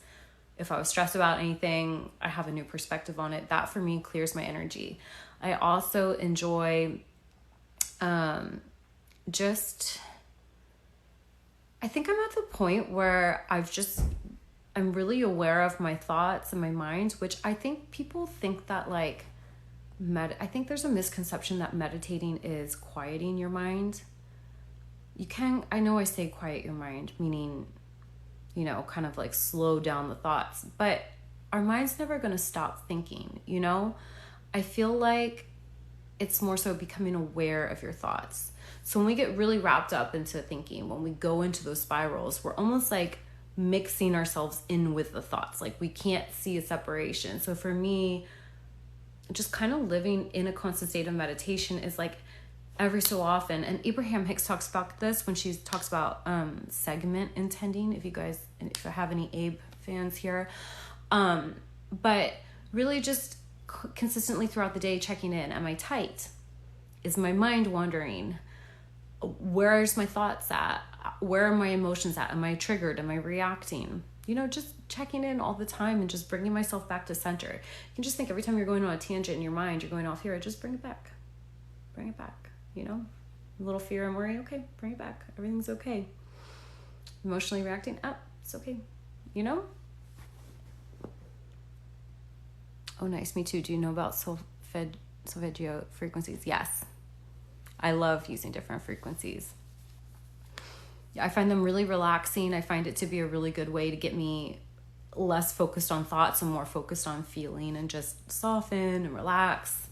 If I was stressed about anything, I have a new perspective on it. That for me clears my energy. I also enjoy, I think I'm at the point where I'm really aware of my thoughts and my mind, which I think people think that like, I think there's a misconception that meditating is quieting your mind. I know I say quiet your mind, meaning, you know, kind of like slow down the thoughts, but our mind's never going to stop thinking, you know? I feel like it's more so becoming aware of your thoughts. So when we get really wrapped up into thinking, when we go into those spirals, we're almost like mixing ourselves in with the thoughts. Like we can't see a separation. So for me, just kind of living in a constant state of meditation is like every so often. And Abraham Hicks talks about this when she talks about segment intending, if I have any Abe fans here. But really just consistently throughout the day checking in. Am I tight? Is my mind wandering? Where's my thoughts at? Where are my emotions at? Am I triggered? Am I reacting? You know, just checking in all the time and just bringing myself back to center. You can just think every time you're going on a tangent in your mind, you're going off here, just bring it back. Bring it back, you know? A little fear and worry, okay, bring it back. Everything's okay. Emotionally reacting, it's okay, you know? Oh, nice, me too. Do you know about solfeggio frequencies? Yes. I love using different frequencies. I find them really relaxing. I find it to be a really good way to get me less focused on thoughts and more focused on feeling and just soften and relax.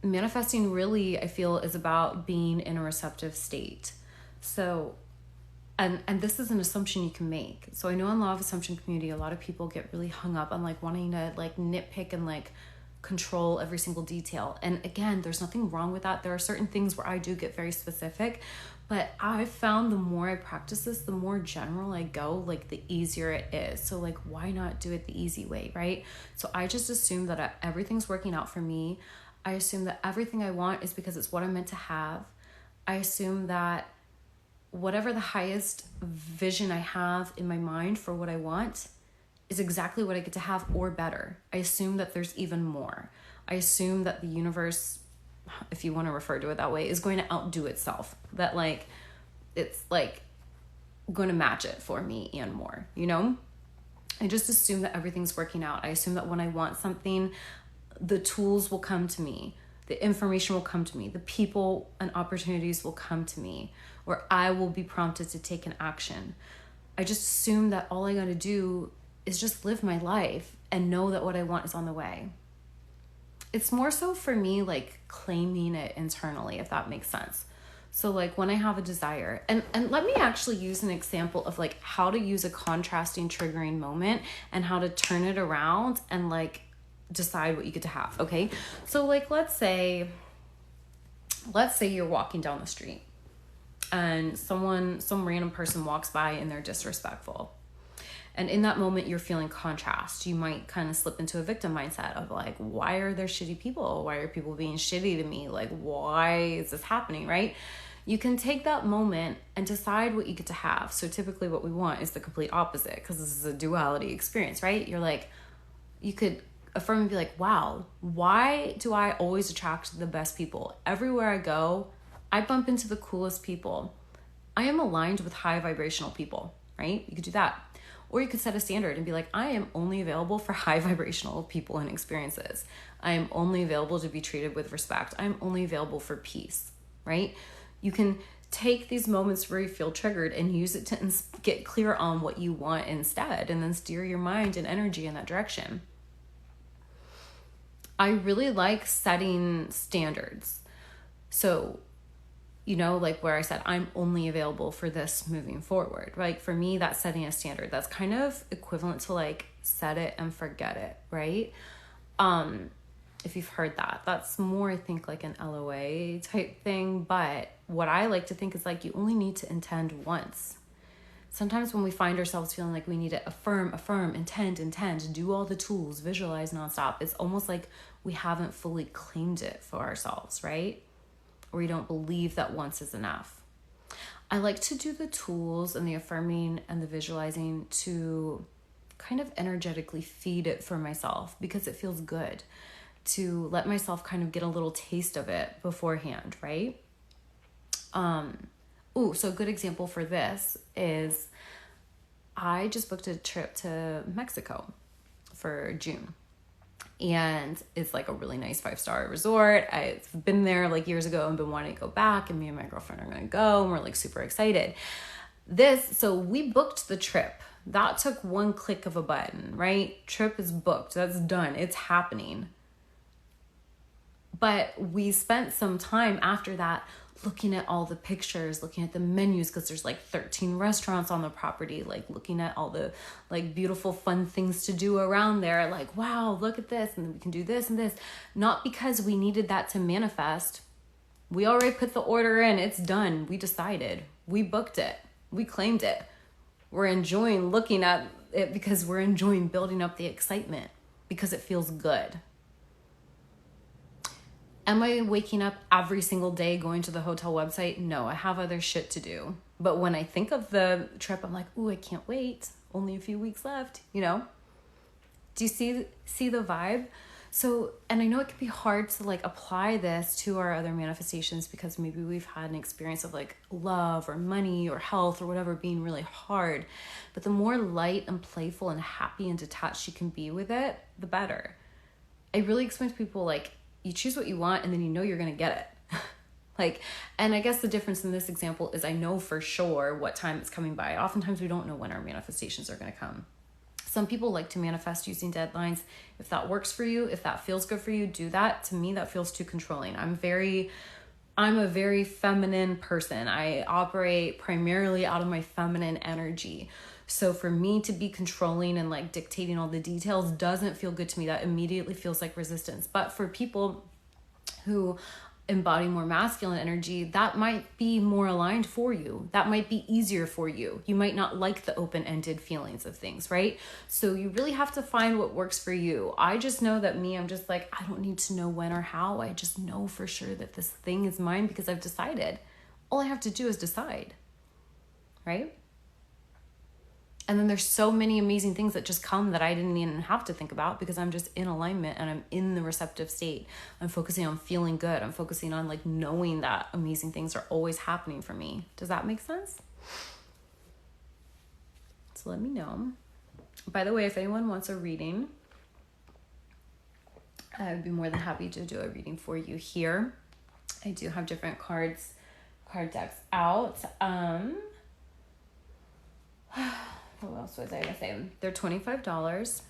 Manifesting really, I feel, is about being in a receptive state. So, and this is an assumption you can make. So I know in Law of Assumption community, a lot of people get really hung up on like wanting to like nitpick and like control every single detail. And again, there's nothing wrong with that. There are certain things where I do get very specific, but I've found the more I practice this, the more general I go, like the easier it is. So like, why not do it the easy way, right? So I just assume that everything's working out for me. I assume that everything I want is because it's what I'm meant to have. I assume that whatever the highest vision I have in my mind for what I want is exactly what I get to have or better. I assume that there's even more. I assume that the universe, if you want to refer to it that way, is going to outdo itself. That like, it's like going to match it for me and more, you know? I just assume that everything's working out. I assume that when I want something, the tools will come to me. The information will come to me. The people and opportunities will come to me, where I will be prompted to take an action. I just assume that all I got to do is just live my life and know that what I want is on the way. It's more so for me like claiming it internally, if that makes sense. So like when I have a desire, and let me actually use an example of like how to use a contrasting triggering moment and how to turn it around and like decide what you get to have. Okay. So like, let's say you're walking down the street and some random person walks by and they're disrespectful. And in that moment, you're feeling contrast. You might kind of slip into a victim mindset of like, why are there shitty people? Why are people being shitty to me? Like, why is this happening, right? You can take that moment and decide what you get to have. So typically what we want is the complete opposite, because this is a duality experience, right? You're like, you could affirm and be like, wow, why do I always attract the best people? Everywhere I go, I bump into the coolest people. I am aligned with high vibrational people, right? You could do that. Or you could set a standard and be like, I am only available for high vibrational people and experiences. I am only available to be treated with respect. I'm only available for peace, right? You can take these moments where you feel triggered and use it to get clear on what you want instead, and then steer your mind and energy in that direction. I really like setting standards. So, you know, like where I said, I'm only available for this moving forward. Like for me, that's setting a standard. That's kind of equivalent to like set it and forget it, right? If you've heard that, that's more, I think, like an LOA type thing. But what I like to think is like, you only need to intend once. Sometimes when we find ourselves feeling like we need to affirm, intend, do all the tools, visualize nonstop, it's almost like we haven't fully claimed it for ourselves, right? Or we don't believe that once is enough. I like to do the tools and the affirming and the visualizing to kind of energetically feed it for myself, because it feels good to let myself kind of get a little taste of it beforehand, right? So a good example for this is I just booked a trip to Mexico for June. And it's like a really nice 5-star resort. I've been there like years ago and been wanting to go back, and me and my girlfriend are going to go, and we're like super excited. So we booked the trip. That took one click of a button, right? Trip is booked. That's done. It's happening. But we spent some time after that looking at all the pictures, looking at the menus, because there's like 13 restaurants on the property, like looking at all the like beautiful fun things to do around there, like, wow, look at this, and we can do this and this. Not because we needed that to manifest. We already put the order in. It's done. We decided. We booked it. We claimed it. We're enjoying looking at it because we're enjoying building up the excitement, because it feels good. Am I waking up every single day going to the hotel website? No, I have other shit to do. But when I think of the trip, I'm like, ooh, I can't wait. Only a few weeks left, you know? Do you see the vibe? So, and I know it can be hard to like apply this to our other manifestations, because maybe we've had an experience of like love or money or health or whatever being really hard. But the more light and playful and happy and detached you can be with it, the better. I really explain to people, like, you choose what you want and then you know you're going to get it. Like, and I guess the difference in this example is I know for sure what time it's coming by. Oftentimes we don't know when our manifestations are going to come. Some people like to manifest using deadlines. If that works for you, if that feels good for you, do that. To me, that feels too controlling. I'm a very feminine person. I operate primarily out of my feminine energy. So for me to be controlling and like dictating all the details doesn't feel good to me. That immediately feels like resistance. But for people who embody more masculine energy, that might be more aligned for you. That might be easier for you. You might not like the open-ended feelings of things, right? So you really have to find what works for you. I just know that I'm just like, I don't need to know when or how. I just know for sure that this thing is mine because I've decided. All I have to do is decide, right? And then there's so many amazing things that just come that I didn't even have to think about, because I'm just in alignment and I'm in the receptive state. I'm focusing on feeling good. I'm focusing on like knowing that amazing things are always happening for me. Does that make sense? So let me know. By the way, if anyone wants a reading, I would be more than happy to do a reading for you here. I do have different card decks out. What else was I going to say? They're $25.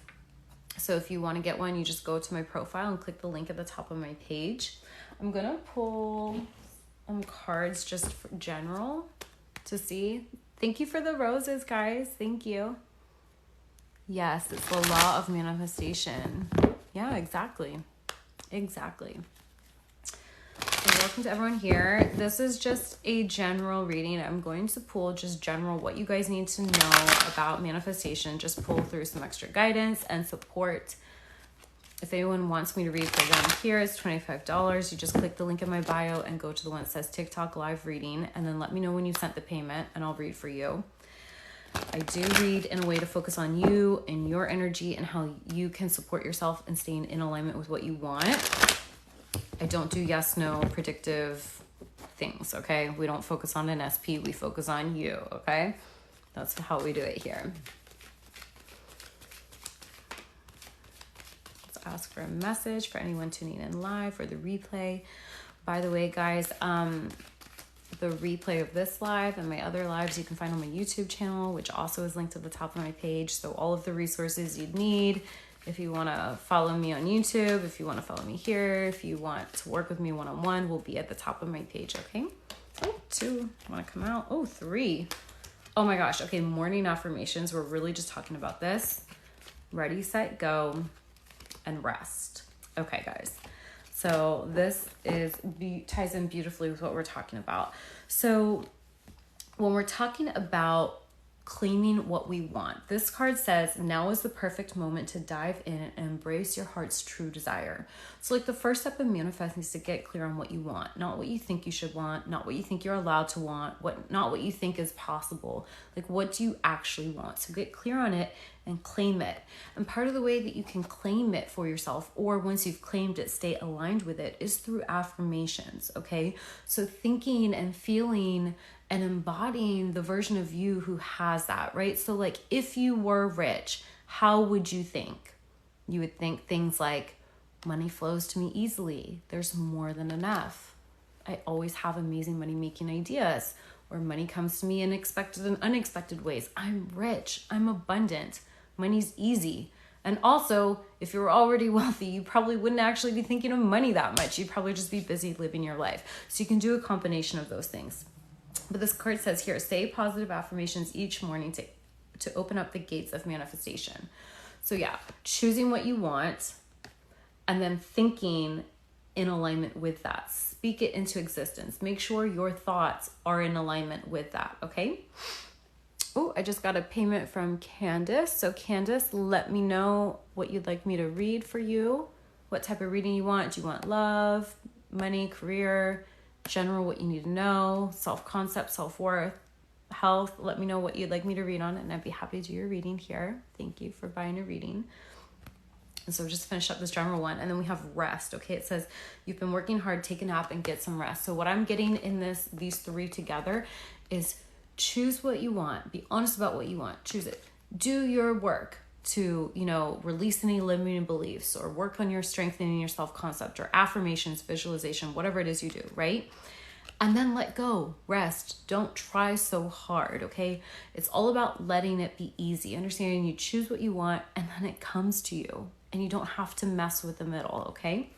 So if you want to get one, you just go to my profile and click the link at the top of my page. I'm going to pull cards just for general to see. Thank you for the roses, guys. Thank you. Yes, it's the law of manifestation. Yeah, exactly. So welcome to everyone here. This is just a general reading. I'm going to pull just general what you guys need to know about manifestation. Just pull through some extra guidance and support. If anyone wants me to read for them here, it's $25. You just click the link in my bio and go to the one that says TikTok live reading, and then let me know when you sent the payment and I'll read for you. I do read in a way to focus on you and your energy and how you can support yourself and staying in alignment with what you want. I don't do yes, no, predictive things, okay? We don't focus on an SP, we focus on you, okay? That's how we do it here. Let's ask for a message for anyone tuning in live or the replay. By the way, guys, the replay of this live and my other lives you can find on my YouTube channel, which also is linked at the top of my page. So all of the resources you'd need if you want to follow me on YouTube, if you want to follow me here, if you want to work with me one-on-one, will be at the top of my page, okay? Oh, 2 want to come out. Oh, 3. Oh my gosh. Okay, morning affirmations. We're really just talking about this. Ready, set, go, and rest. Okay, guys. So this ties in beautifully with what we're talking about. So when we're talking about claiming what we want, this card says, now is the perfect moment to dive in and embrace your heart's true desire. So like the first step of manifesting is to get clear on what you want, not what you think you should want, not what you think you're allowed to want, not what you think is possible. Like, what do you actually want? So get clear on it and claim it. And part of the way that you can claim it for yourself, or once you've claimed it, stay aligned with it, is through affirmations, okay? So thinking and feeling and embodying the version of you who has that, right? So like, if you were rich, how would you think? You would think things like, money flows to me easily. There's more than enough. I always have amazing money-making ideas. Or money comes to me in expected and unexpected ways. I'm rich. I'm abundant. Money's easy. And also, if you were already wealthy, you probably wouldn't actually be thinking of money that much. You'd probably just be busy living your life. So you can do a combination of those things. But this card says here, say positive affirmations each morning to open up the gates of manifestation. So yeah, choosing what you want and then thinking in alignment with that. Speak it into existence. Make sure your thoughts are in alignment with that, okay? Oh, I just got a payment from Candace. So Candace, let me know what you'd like me to read for you. What type of reading you want. Do you want love, money, career, general, what you need to know, self-concept, self-worth, health? Let me know what you'd like me to read on, and I'd be happy to do your reading here. Thank you for buying a reading. And so just finish up this general one. And then we have rest. Okay. It says you've been working hard, take a nap and get some rest. So what I'm getting in these 3 together is choose what you want. Be honest about what you want. Choose it. Do your work to, release any limiting beliefs, or work on your strengthening your self-concept, or affirmations, visualization, whatever it is you do, right? And then let go, rest. Don't try so hard, okay? It's all about letting it be easy. Understanding you choose what you want and then it comes to you. And you don't have to mess with the middle, okay?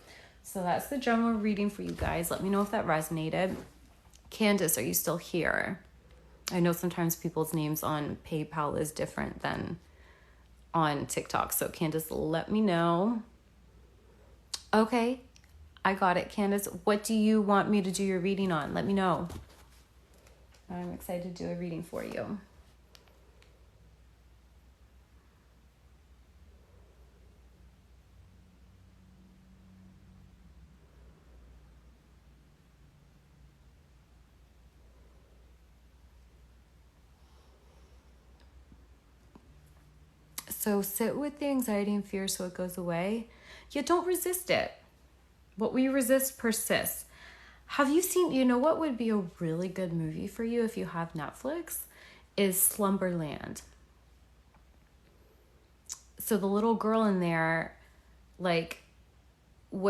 So that's the general reading for you guys. Let me know if that resonated. Candace, are you still here? I know sometimes people's names on PayPal is different than on TikTok. So Candace, let me know. Okay, I got it. Candace, what do you want me to do your reading on? Let me know. I'm excited to do a reading for you. So sit with the anxiety and fear so it goes away. Yet don't resist it. What we resist persists. Have you seen, what would be a really good movie for you if you have Netflix? Is Slumberland. So the little girl in there,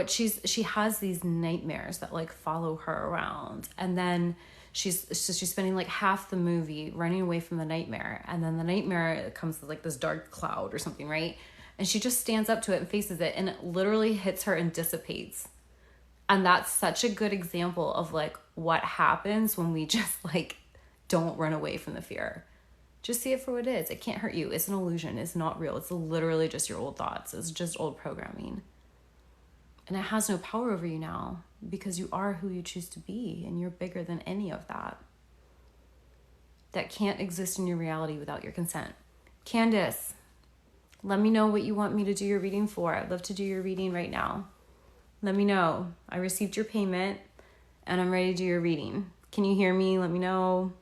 she has these nightmares that follow her around. And then she's spending half the movie running away from the nightmare, and then the nightmare comes with this dark cloud or something, right? And she just stands up to it and faces it, and it literally hits her and dissipates. And that's such a good example of what happens when we just don't run away from the fear. Just see it for what it is. It can't hurt you. It's an illusion. It's not real. It's literally just your old thoughts. It's just old programming. And it has no power over you now, because you are who you choose to be, and you're bigger than any of that. That can't exist in your reality without your consent. Candace, let me know what you want me to do your reading for. I'd love to do your reading right now. Let me know. I received your payment and I'm ready to do your reading. Can you hear me? Let me know.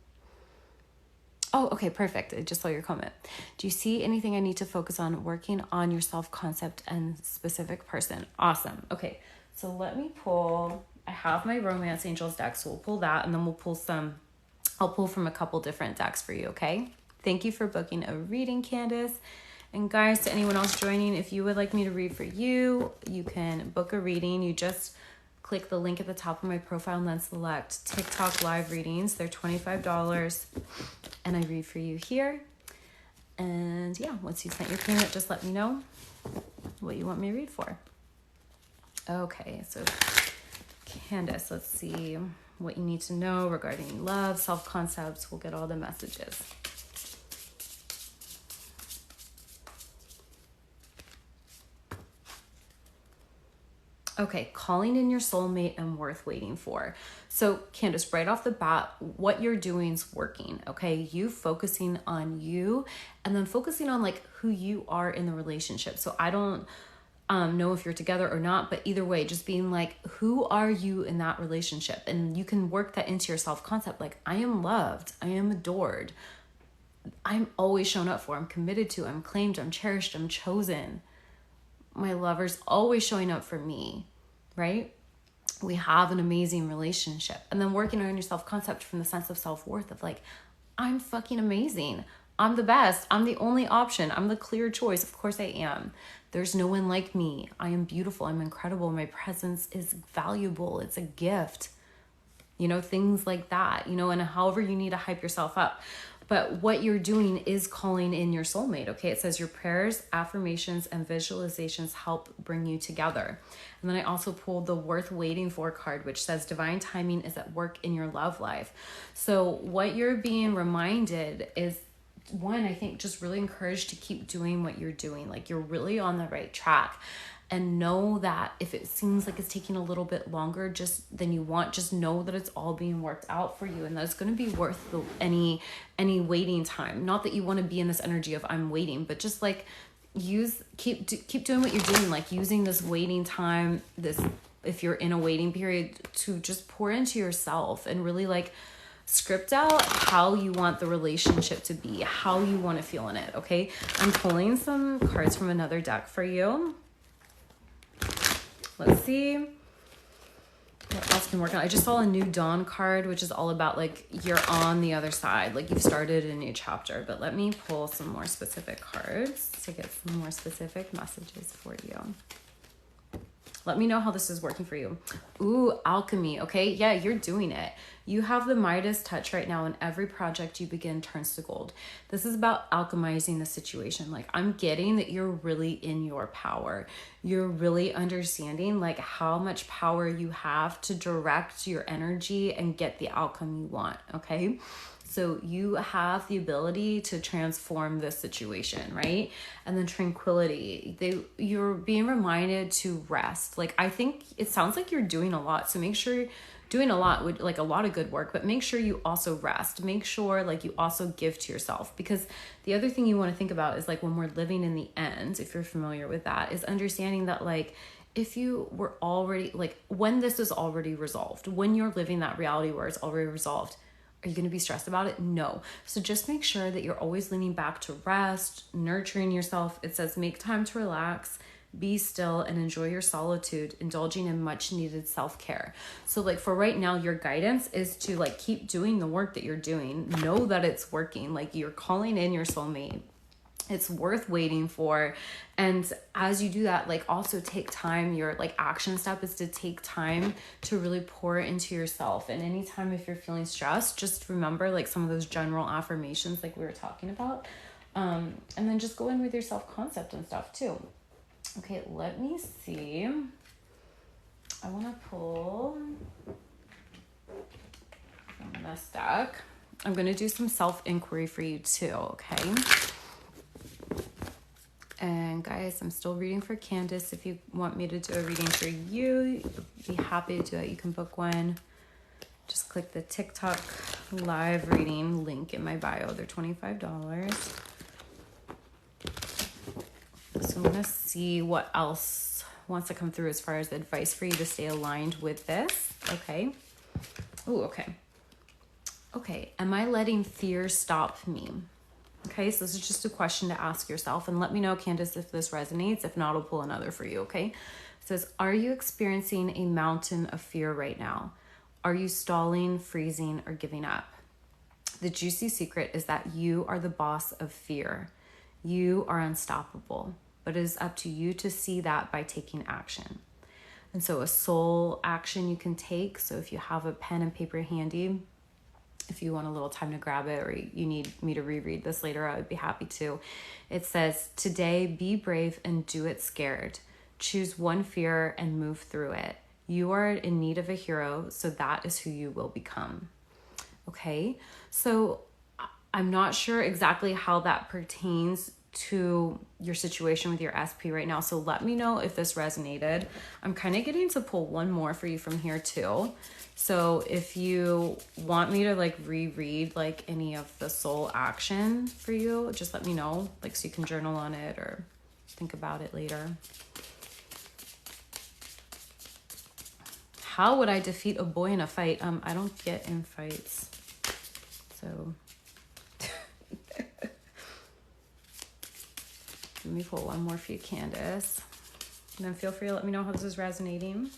Oh, okay, perfect. I just saw your comment. Do you see anything I need to focus on working on your self-concept and specific person? Awesome. Okay, so let me pull, I have my Romance Angels deck, so we'll pull that and then we'll pull I'll pull from a couple different decks for you, okay? Thank you for booking a reading, Candace. And guys, to anyone else joining, if you would like me to read for you, you can book a reading. You just click the link at the top of my profile and then select TikTok live readings. They're $25 and I read for you here. And yeah, once you sent your payment, just let me know what you want me to read for. Okay, so Candace, let's see what you need to know regarding love, self-concepts. We'll get all the messages. Okay, calling in your soulmate and worth waiting for. So Candace, right off the bat, what you're doing is working, okay? You focusing on you and then focusing on like who you are in the relationship. So I don't know if you're together or not, but either way, just being like, who are you in that relationship? And you can work that into your self-concept. Like, I am loved, I am adored, I'm always shown up for, I'm committed to, I'm claimed, I'm cherished, I'm chosen. My lover's always showing up for me, right? We have an amazing relationship. And then working on your self-concept from the sense of self-worth of like, I'm fucking amazing. I'm the best. I'm the only option. I'm the clear choice. Of course I am. There's no one like me. I am beautiful. I'm incredible. My presence is valuable. It's a gift. You know, things like that, you know, and however you need to hype yourself up. But what you're doing is calling in your soulmate, okay? It says your prayers, affirmations, and visualizations help bring you together. And then I also pulled the worth waiting for card, which says divine timing is at work in your love life. So what you're being reminded is, one, I think just really encouraged to keep doing what you're doing. Like you're really on the right track. And know that if it seems like it's taking a little bit longer than you want, just know that it's all being worked out for you. And that's going to be worth any waiting time. Not that you want to be in this energy of I'm waiting, but just like keep doing what you're doing. Like using this waiting time, if you're in a waiting period, to just pour into yourself and really like script out how you want the relationship to be, how you want to feel in it. Okay. I'm pulling some cards from another deck for you. Let's see what else can work on. I just saw a new dawn card, which is all about like you're on the other side, like you've started a new chapter. But let me pull some more specific cards to get some more specific messages for you. Let me know how this is working for you. Ooh, alchemy. Okay, yeah, you're doing it. You have the Midas touch right now, and every project you begin turns to gold. This is about alchemizing the situation. Like, I'm getting that you're really in your power. You're really understanding like how much power you have to direct your energy and get the outcome you want, okay? So you have the ability to transform this situation, right? And then tranquility. You're being reminded to rest. Like, I think it sounds like you're doing a lot. So make sure you're doing a lot with like a lot of good work, but make sure you also rest. Make sure like you also give to yourself, because the other thing you want to think about is like when we're living in the end, if you're familiar with that, is understanding that like if you were already like when this is already resolved, when you're living that reality where it's already resolved, are you going to be stressed about it? No. So just make sure that you're always leaning back to rest, nurturing yourself. It says make time to relax, be still, and enjoy your solitude, indulging in much needed self-care. So like for right now, your guidance is to like keep doing the work that you're doing. Know that it's working. Like you're calling in your soulmate. It's worth waiting for. And as you do that, like also take time. Your like action step is to take time to really pour into yourself. And anytime if you're feeling stressed, just remember like some of those general affirmations like we were talking about. And then just go in with your self-concept and stuff too. Okay, let me see. I want to pull from this deck. I'm going to do some self-inquiry for you too, okay? And guys, I'm still reading for Candace. If you want me to do a reading for you, I'd be happy to do it. You can book one. Just click the TikTok live reading link in my bio. They're $25. So I'm going to see what else wants to come through as far as advice for you to stay aligned with this. Okay. Oh, okay. Okay, am I letting fear stop me? Okay, so this is just a question to ask yourself, and let me know, Candace, if this resonates. If not, I'll pull another for you, okay? It says, are you experiencing a mountain of fear right now? Are you stalling, freezing, or giving up? The juicy secret is that you are the boss of fear. You are unstoppable, but it is up to you to see that by taking action. And so a soul action you can take. So if you have a pen and paper handy, if you want a little time to grab it, or you need me to reread this later, I would be happy to. It says, today, be brave and do it scared. Choose one fear and move through it. You are in need of a hero, so that is who you will become. Okay, so I'm not sure exactly how that pertains to your situation with your SP right now. So let me know if this resonated. I'm kind of getting to pull one more for you from here too. So if you want me to like reread like any of the soul action for you, just let me know, like, so you can journal on it or think about it later. How would I defeat a boy in a fight? I don't get in fights. So let me pull one more for you, Candace. And then feel free to let me know how this is resonating.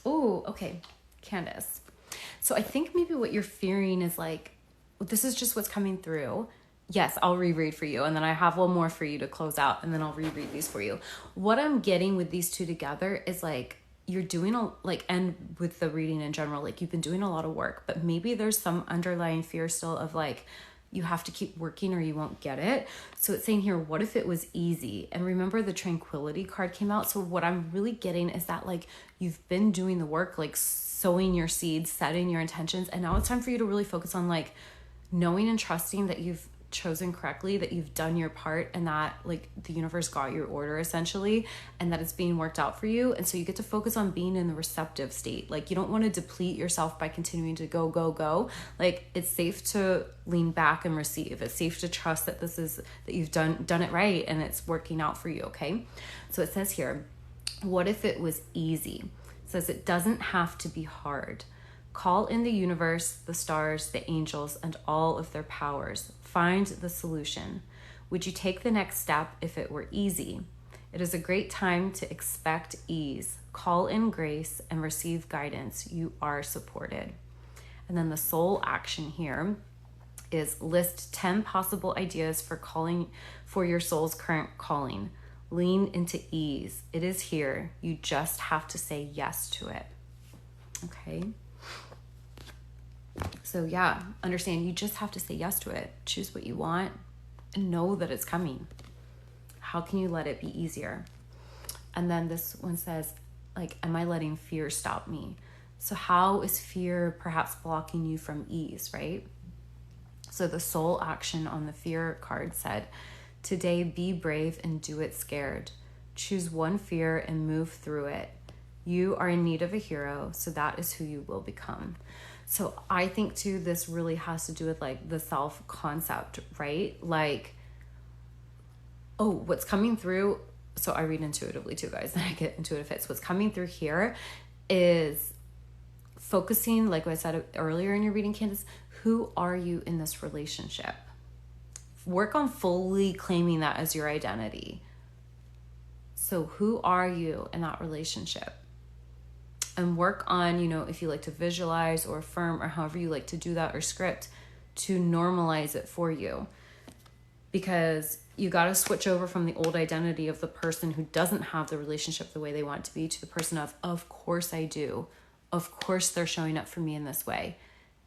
Oh, okay, Candace. So I think maybe what you're fearing is like, this is just what's coming through. Yes, I'll reread for you. And then I have one more for you to close out, and then I'll reread these for you. What I'm getting with these two together is like, you're doing and with the reading in general, like you've been doing a lot of work, but maybe there's some underlying fear still of like, you have to keep working or you won't get it. So it's saying here, what if it was easy? And remember the tranquility card came out. So what I'm really getting is that like, you've been doing the work, like sowing your seeds, setting your intentions. And now it's time for you to really focus on like knowing and trusting that you've chosen correctly, that you've done your part, and that like the universe got your order essentially, and that it's being worked out for you. And so you get to focus on being in the receptive state. Like you don't want to deplete yourself by continuing to go. Like it's safe to lean back and receive. It's safe to trust that this is, that you've done it right and it's working out for you. Okay, so it says here, what if it was easy? It says it doesn't have to be hard. Call in the universe, the stars, the angels, and all of their powers. Find the solution. Would you take the next step if it were easy? It is a great time to expect ease. Call in grace and receive guidance. You are supported. And then the soul action here is list 10 possible ideas for calling for your soul's current calling. Lean into ease. It is here. You just have to say yes to it. Okay. So yeah, understand you just have to say yes to it. Choose what you want and know that it's coming. How can you let it be easier? And then this one says, like, am I letting fear stop me? So how is fear perhaps blocking you from ease, right? So the soul action on the fear card said, today be brave and do it scared. Choose one fear and move through it. You are in need of a hero, so that is who you will become. So I think too, this really has to do with like the self-concept, right? Like, oh, what's coming through. So I read intuitively too, guys, and I get intuitive hits. What's coming through here is focusing, like I said earlier in your reading, Candace, who are you in this relationship? Work on fully claiming that as your identity. So who are you in that relationship? And work on, you know, if you like to visualize or affirm or however you like to do that or script, to normalize it for you. Because you got to switch over from the old identity of the person who doesn't have the relationship the way they want it to be to the person of course I do. Of course they're showing up for me in this way.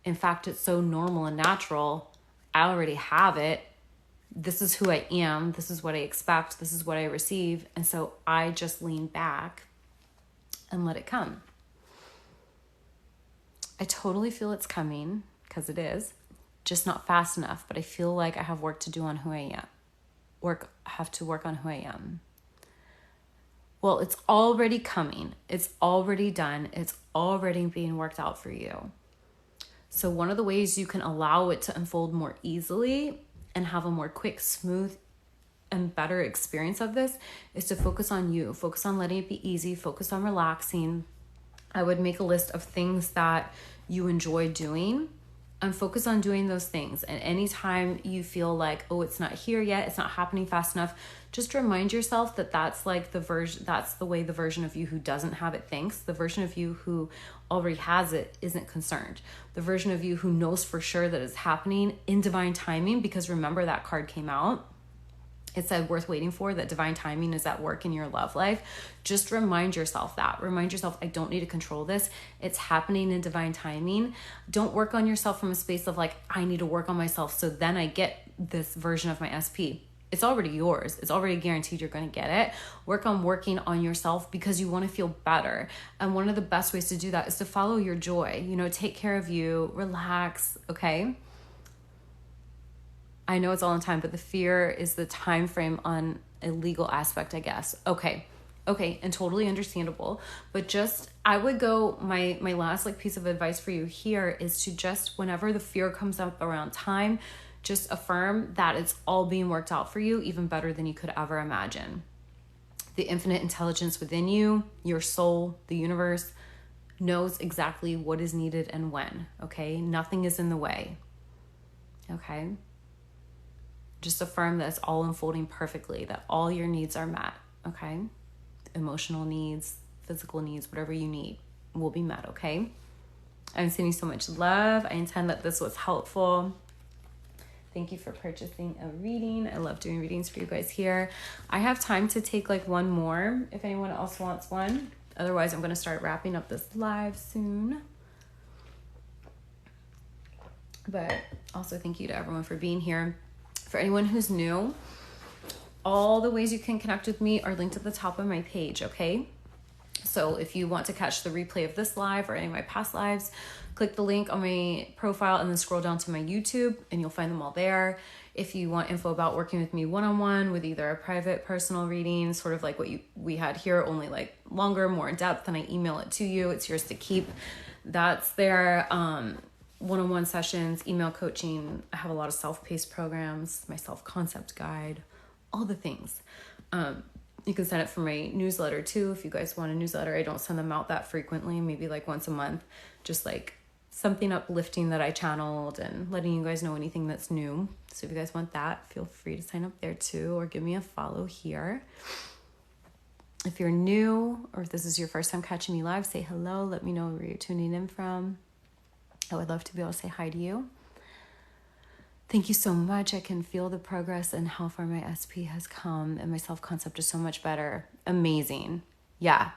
In fact, it's so normal and natural. I already have it. This is who I am. This is what I expect. This is what I receive. And so I just lean back and let it come. I totally feel it's coming, because it is, just not fast enough. But I feel like I have work to do on who I am. Have to work on who I am. Well, it's already coming. It's already done. It's already being worked out for you. So one of the ways you can allow it to unfold more easily and have a more quick, smooth, and better experience of this is to focus on you. Focus on letting it be easy. Focus on relaxing. I would make a list of things that you enjoy doing, and focus on doing those things. And anytime you feel like, oh, it's not here yet, it's not happening fast enough, just remind yourself that that's like that's the way the version of you who doesn't have it thinks. The version of you who already has it isn't concerned. The version of you who knows for sure that it's happening in divine timing, because remember that card came out. It said worth waiting for, that divine timing is at work in your love life. Just remind yourself that. Remind yourself, I don't need to control this. It's happening in divine timing. Don't work on yourself from a space of like, I need to work on myself so then I get this version of my SP. It's already yours. It's already guaranteed you're going to get it. Work on working on yourself because you want to feel better. And one of the best ways to do that is to follow your joy. You know, take care of you, relax, okay? I know it's all in time, but the fear is the time frame on a legal aspect, I guess. Okay, and totally understandable. But just, I would go, my last like piece of advice for you here is to just, whenever the fear comes up around time, just affirm that it's all being worked out for you, even better than you could ever imagine. The infinite intelligence within you, your soul, the universe, knows exactly what is needed and when, okay? Nothing is in the way, okay? Just affirm that it's all unfolding perfectly, that all your needs are met, okay? Emotional needs, physical needs, whatever you need will be met, okay? I'm sending you so much love. I intend that this was helpful. Thank you for purchasing a reading. I love doing readings for you guys here. I have time to take like one more if anyone else wants one. Otherwise, I'm going to start wrapping up this live soon. But also thank you to everyone for being here. For anyone who's new, all the ways you can connect with me are linked at the top of my page, okay? So if you want to catch the replay of this live or any of my past lives, click the link on my profile and then scroll down to my YouTube and you'll find them all there. If you want info about working with me one-on-one with either a private personal reading, sort of like what we had here, only like longer, more in depth, and I email it to you. It's yours to keep. That's there. One-on-one sessions, email coaching. I have a lot of self-paced programs, my self-concept guide, all the things. You can sign up for my newsletter too if you guys want a newsletter. I don't send them out that frequently, maybe like once a month, just like something uplifting that I channeled and letting you guys know anything that's new. So if you guys want that, feel free to sign up there too, or give me a follow here. If you're new or if this is your first time catching me live, say hello. Let me know where you're tuning in from. I would love to be able to say hi to you. Thank you so much. I can feel the progress and how far my SP has come, and my self-concept is so much better. Amazing. Yeah.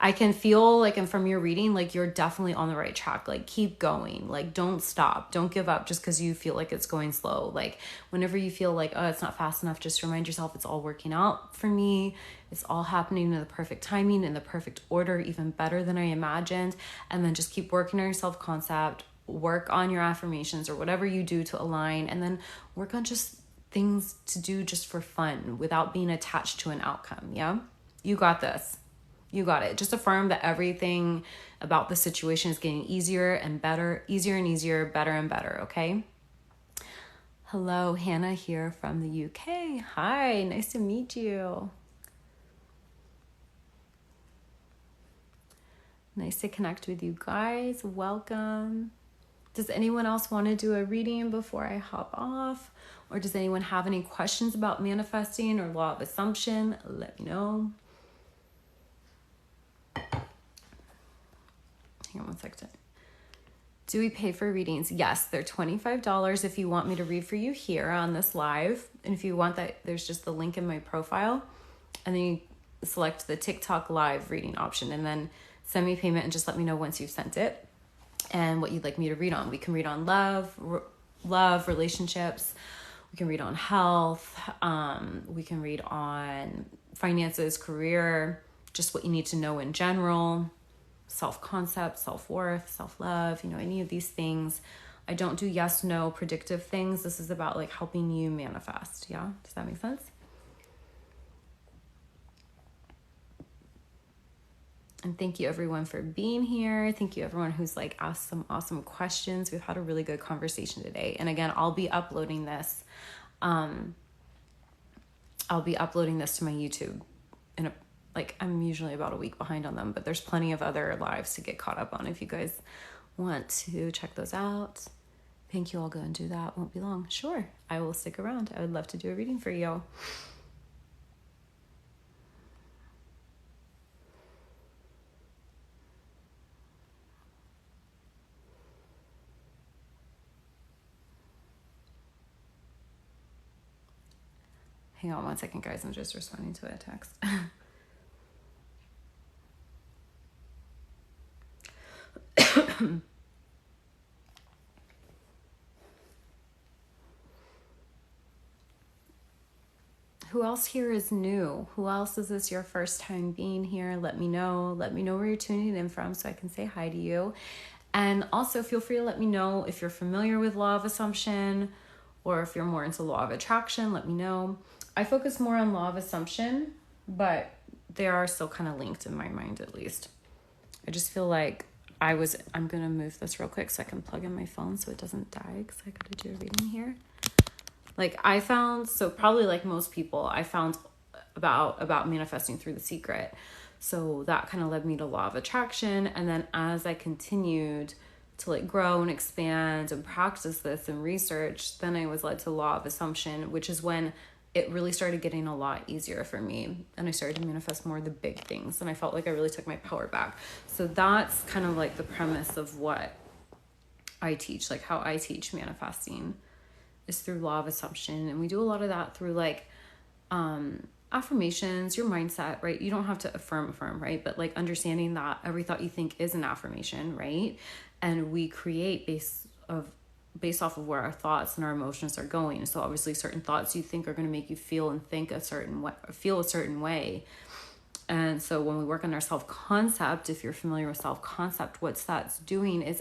I can feel like, and from your reading, like you're definitely on the right track. Like keep going. Like don't stop. Don't give up just because you feel like it's going slow. Like whenever you feel like, oh, it's not fast enough, just remind yourself it's all working out for me. It's all happening in the perfect timing, in the perfect order, even better than I imagined. And then just keep working on your self-concept. Work on your affirmations or whatever you do to align, and then work on just things to do just for fun without being attached to an outcome. Yeah, you got this. You got it. Just affirm that everything about the situation is getting easier and better, easier and easier, better and better. Okay. Hello, Hannah here from the UK. Hi, nice to meet you. Nice to connect with you guys. Welcome. Does anyone else want to do a reading before I hop off? Or does anyone have any questions about manifesting or law of assumption? Let me know. Hang on one second. Do we pay for readings? Yes, they're $25 if you want me to read for you here on this live. And if you want that, there's just the link in my profile. And then you select the TikTok live reading option and then send me payment and just let me know once you've sent it and what you'd like me to read on. We can read on love, relationships. We can read on health. We can read on finances, career, just what you need to know in general, self-concept, self-worth, self-love, any of these things. I don't do yes, no predictive things. This is about like helping you manifest. Yeah. Does that make sense? And thank you everyone for being here. Thank you everyone who's like asked some awesome questions. We've had a really good conversation today. And again, I'll be uploading this. I'll be uploading this to my YouTube I'm usually about a week behind on them, but there's plenty of other lives to get caught up on if you guys want to check those out, thank you. I'll go and do that. Won't be long. Sure, I will stick around. I would love to do a reading for you. Hang on one second, guys. I'm just responding to a text. Who else here is new? Who else is this your first time being here? Let me know. Let me know where you're tuning in from so I can say hi to you. And also feel free to let me know if you're familiar with law of assumption or if you're more into law of attraction. Let me know. I focus more on law of assumption, but they are still kind of linked in my mind, at least. I just feel like I'm going to move this real quick so I can plug in my phone so it doesn't die because I got to do a reading here. Like I found, so probably like most people, I found about manifesting through The Secret. So that kind of led me to law of attraction. And then as I continued to like grow and expand and practice this and research, then I was led to law of assumption, which is when it really started getting a lot easier for me. And I started to manifest more of the big things. And I felt like I really took my power back. So that's kind of like the premise of what I teach, like how I teach manifesting is through law of assumption. And we do a lot of that through like affirmations, your mindset, right? You don't have to affirm, right? But like understanding that every thought you think is an affirmation, right? And we create based off of where our thoughts and our emotions are going. So obviously certain thoughts you think are going to make you feel and think a certain way, feel a certain way. And so when we work on our self-concept, if you're familiar with self-concept, what that's doing is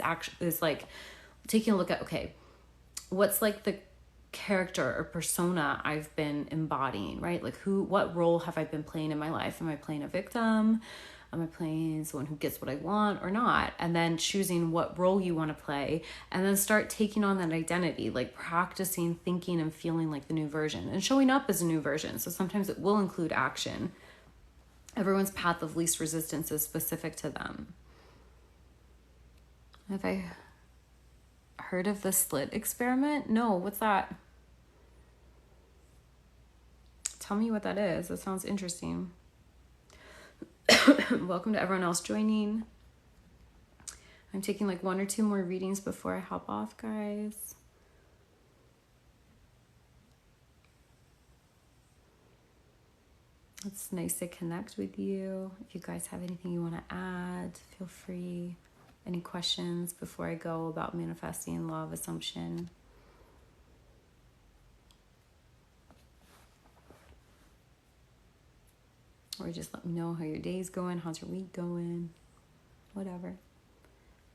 like taking a look at, okay, what's like the character or persona I've been embodying, right? Like what role have I been playing in my life? Am I playing a victim? Am I playing someone who gets what I want or not? And then choosing what role you want to play and then start taking on that identity, like practicing thinking and feeling like the new version and showing up as a new version. So sometimes it will include action. Everyone's path of least resistance is specific to them. Have I heard of the slit experiment? No, what's that? Tell me what that is. That sounds interesting. Welcome to everyone else joining. I'm taking like 1 or 2 more readings before I hop off, guys. It's nice to connect with you. If you guys have anything you want to add, feel free. Any questions before I go about manifesting law of assumption? Or just let me know how your day's going, how's your week going, whatever.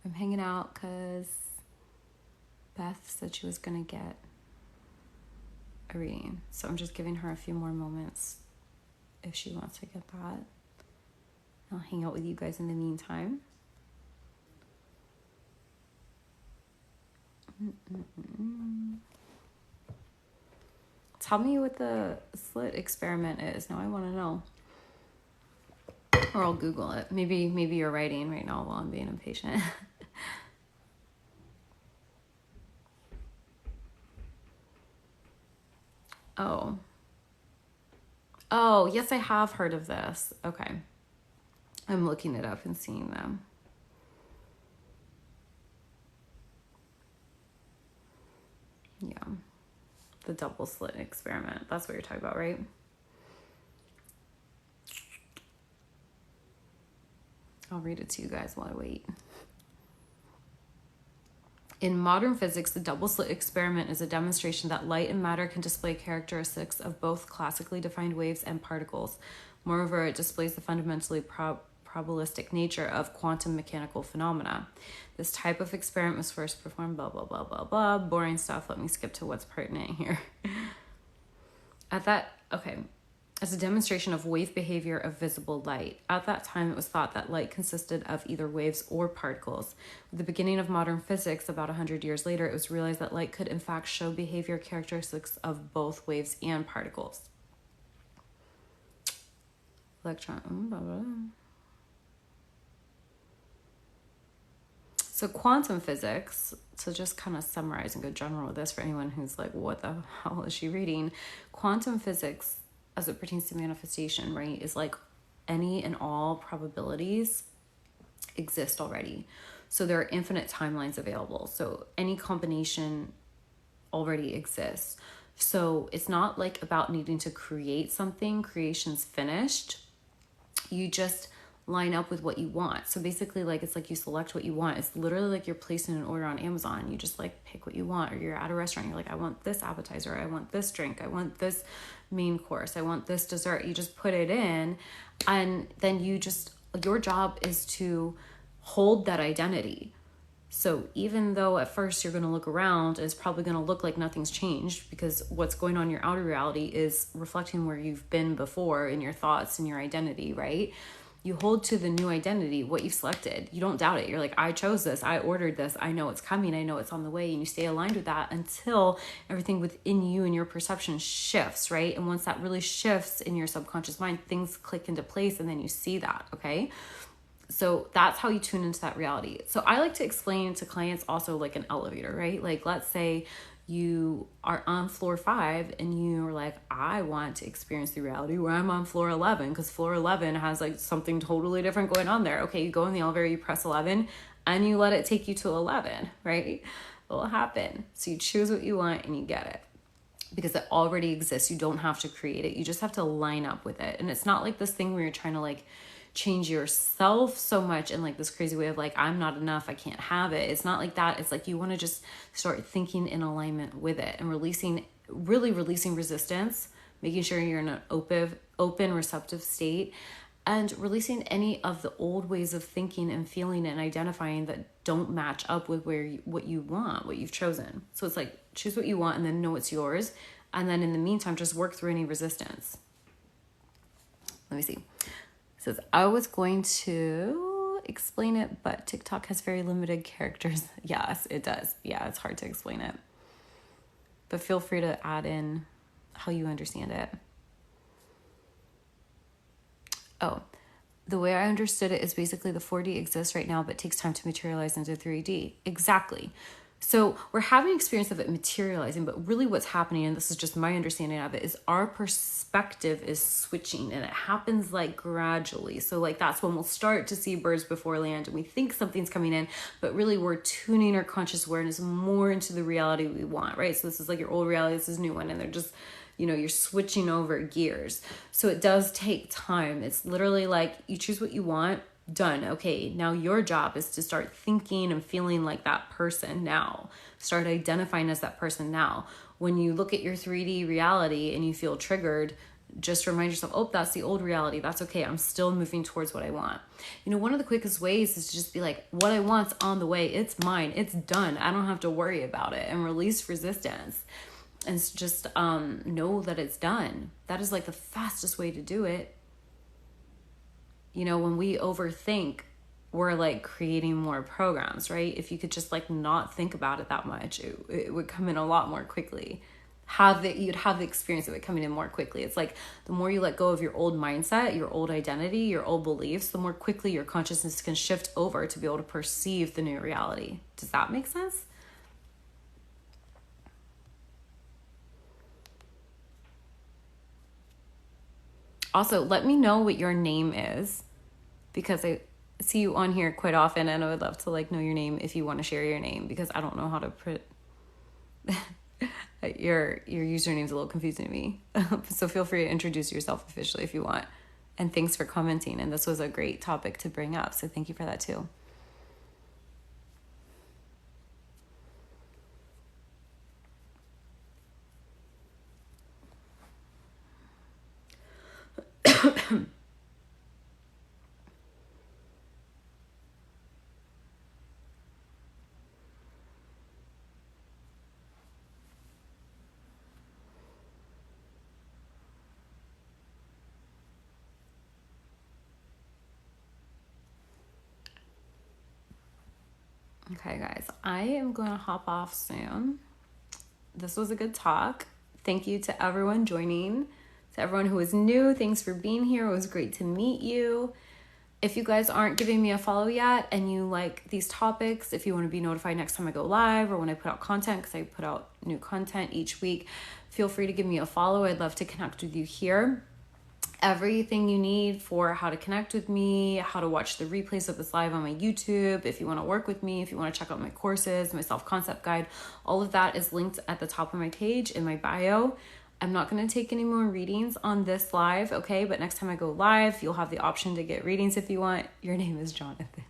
I'm hanging out because Beth said she was going to get a reading. So I'm just giving her a few more moments if she wants to get that. I'll hang out with you guys in the meantime. Tell me what the slit experiment is. Now I want to know. Or I'll Google it. Maybe you're writing right now while I'm being impatient. Oh, yes, I have heard of this. Okay. I'm looking it up and seeing them. Yeah. The double slit experiment. That's what you're talking about, right? I'll read it to you guys while I wait. In modern physics, the double slit experiment is a demonstration that light and matter can display characteristics of both classically defined waves and particles. Moreover, it displays the fundamentally probabilistic nature of quantum mechanical phenomena. This type of experiment was first performed, blah, blah, blah, blah, blah. Boring stuff. Let me skip to what's pertinent here. As a demonstration of wave behavior of visible light. At that time, it was thought that light consisted of either waves or particles. With the beginning of modern physics, about 100 years later, it was realized that light could in fact show behavior characteristics of both waves and particles. Blah, blah. So quantum physics, so just kind of summarize and go general with this for anyone who's like, what the hell is she reading? Quantum physics, as it pertains to manifestation, right, is like any and all probabilities exist already. So there are infinite timelines available. So any combination already exists. So it's not like about needing to create something. Creation's finished. You just line up with what you want. So basically, like, it's like you select what you want. It's literally like you're placing an order on Amazon. You just like pick what you want, or you're at a restaurant. You're like, I want this appetizer. I want this drink. I want this main course. I want this dessert. You just put it in, and then your job is to hold that identity. So even though at first you're going to look around, it's probably going to look like nothing's changed, because what's going on in your outer reality is reflecting where you've been before in your thoughts and your identity, right? You hold to the new identity, what you've selected. You don't doubt it. You're like, I chose this. I ordered this. I know it's coming. I know it's on the way. And you stay aligned with that until everything within you and your perception shifts, right? And once that really shifts in your subconscious mind, things click into place, and then you see that, okay? So that's how you tune into that reality. So I like to explain to clients also like an elevator, right? Like, let's say you are on floor 5 and you're like, I want to experience the reality where I'm on floor 11, because floor 11 has like something totally different going on there. Okay, you go in the elevator, you press 11, and you let it take you to 11, right? It will happen. So you choose what you want and you get it, because it already exists. You don't have to create it. You just have to line up with it. And it's not like this thing where you're trying to like change yourself so much in like this crazy way of like, I'm not enough, I can't have it. It's not like that. It's like you want to just start thinking in alignment with it and really releasing resistance, making sure you're in an open, receptive state, and releasing any of the old ways of thinking and feeling and identifying that don't match up with what you want, what you've chosen. So it's like, choose what you want and then know it's yours. And then in the meantime, just work through any resistance. Let me see. Says, I was going to explain it, but TikTok has very limited characters. Yes, it does. Yeah, it's hard to explain it. But feel free to add in how you understand it. Oh, the way I understood it is basically the 4D exists right now, but takes time to materialize into 3D. Exactly. So we're having an experience of it materializing, but really what's happening, and this is just my understanding of it, is our perspective is switching, and it happens like gradually. So like that's when we'll start to see birds before land, and we think something's coming in, but really we're tuning our conscious awareness more into the reality we want, right? So this is like your old reality, this is new one, and they're just, you're switching over gears. So it does take time. It's literally like you choose what you want. Done. Okay, now your job is to start thinking and feeling like that person now. Start identifying as that person now. When you look at your 3D reality and you feel triggered, just remind yourself, oh, that's the old reality. That's okay. I'm still moving towards what I want. One of the quickest ways is to just be like, what I want's on the way. It's mine. It's done. I don't have to worry about it, and release resistance. And just know that it's done. That is like the fastest way to do it. When we overthink, we're like creating more programs, right? If you could just like not think about it that much, it would come in a lot more quickly. You'd have the experience of it coming in more quickly. It's like the more you let go of your old mindset, your old identity, your old beliefs, the more quickly your consciousness can shift over to be able to perceive the new reality. Does that make sense? Also, let me know what your name is, because I see you on here quite often, and I would love to like know your name if you want to share your name, because I don't know how to put your username's a little confusing to me. So feel free to introduce yourself officially if you want. And thanks for commenting. And this was a great topic to bring up. So thank you for that too. Okay, guys, I am going to hop off soon. This was a good talk. Thank you to everyone joining. To everyone who is new, thanks for being here. It was great to meet you. If you guys aren't giving me a follow yet and you like these topics, if you want to be notified next time I go live or when I put out content, because I put out new content each week, feel free to give me a follow. I'd love to connect with you here. Everything you need for how to connect with me, how to watch the replays of this live on my YouTube, if you want to work with me, if you want to check out my courses, my self-concept guide, all of that is linked at the top of my page in my bio. I'm not going to take any more readings on this live, okay? But next time I go live, you'll have the option to get readings if you want. Your name is Jonathan.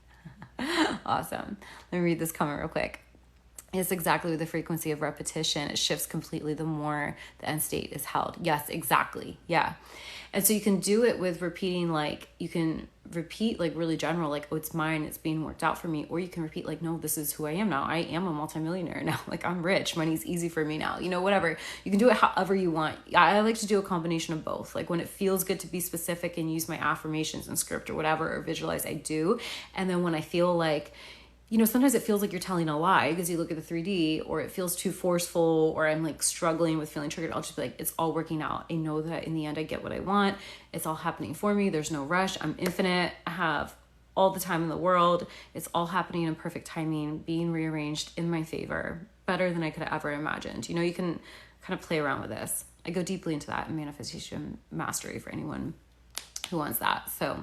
Awesome. Let me read this comment real quick. It's exactly with the frequency of repetition. It shifts completely the more the end state is held. Yes, exactly. Yeah. And so you can do it with repeating, like you can repeat like really general, like, oh, it's mine, it's being worked out for me. Or you can repeat like, no, this is who I am now. I am a multimillionaire now. Like I'm rich. Money's easy for me now. You know, whatever. You can do it however you want. I like to do a combination of both. Like when it feels good to be specific and use my affirmations and script or whatever, or visualize, I do. And then when I feel like, you know, sometimes it feels like you're telling a lie because you look at the 3D, or it feels too forceful, or I'm like struggling with feeling triggered. I'll just be like, it's all working out. I know that in the end I get what I want. It's all happening for me. There's no rush. I'm infinite. I have all the time in the world. It's all happening in perfect timing, being rearranged in my favor, better than I could have ever imagined. You know, you can kind of play around with this. I go deeply into that in manifestation mastery for anyone who wants that. So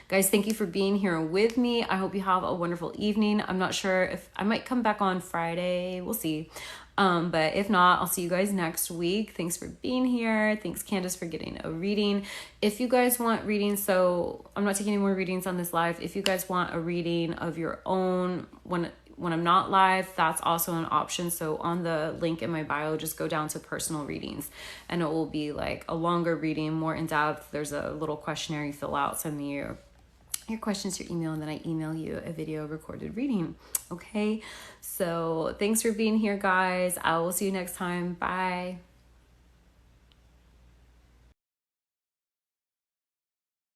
guys, thank you for being here with me. I hope you have a wonderful evening. I'm not sure if I might come back on Friday. We'll see. But if not, I'll see you guys next week. Thanks for being here. Thanks, Candace, for getting a reading. If you guys want readings, so I'm not taking any more readings on this live. If you guys want a reading of your own when I'm not live, that's also an option. So on the link in my bio, just go down to personal readings and it will be like a longer reading, more in depth. There's a little questionnaire you fill out. Send me your questions, your email, and then I email you a video recorded reading. Okay. So thanks for being here, guys. I will see you next time. Bye.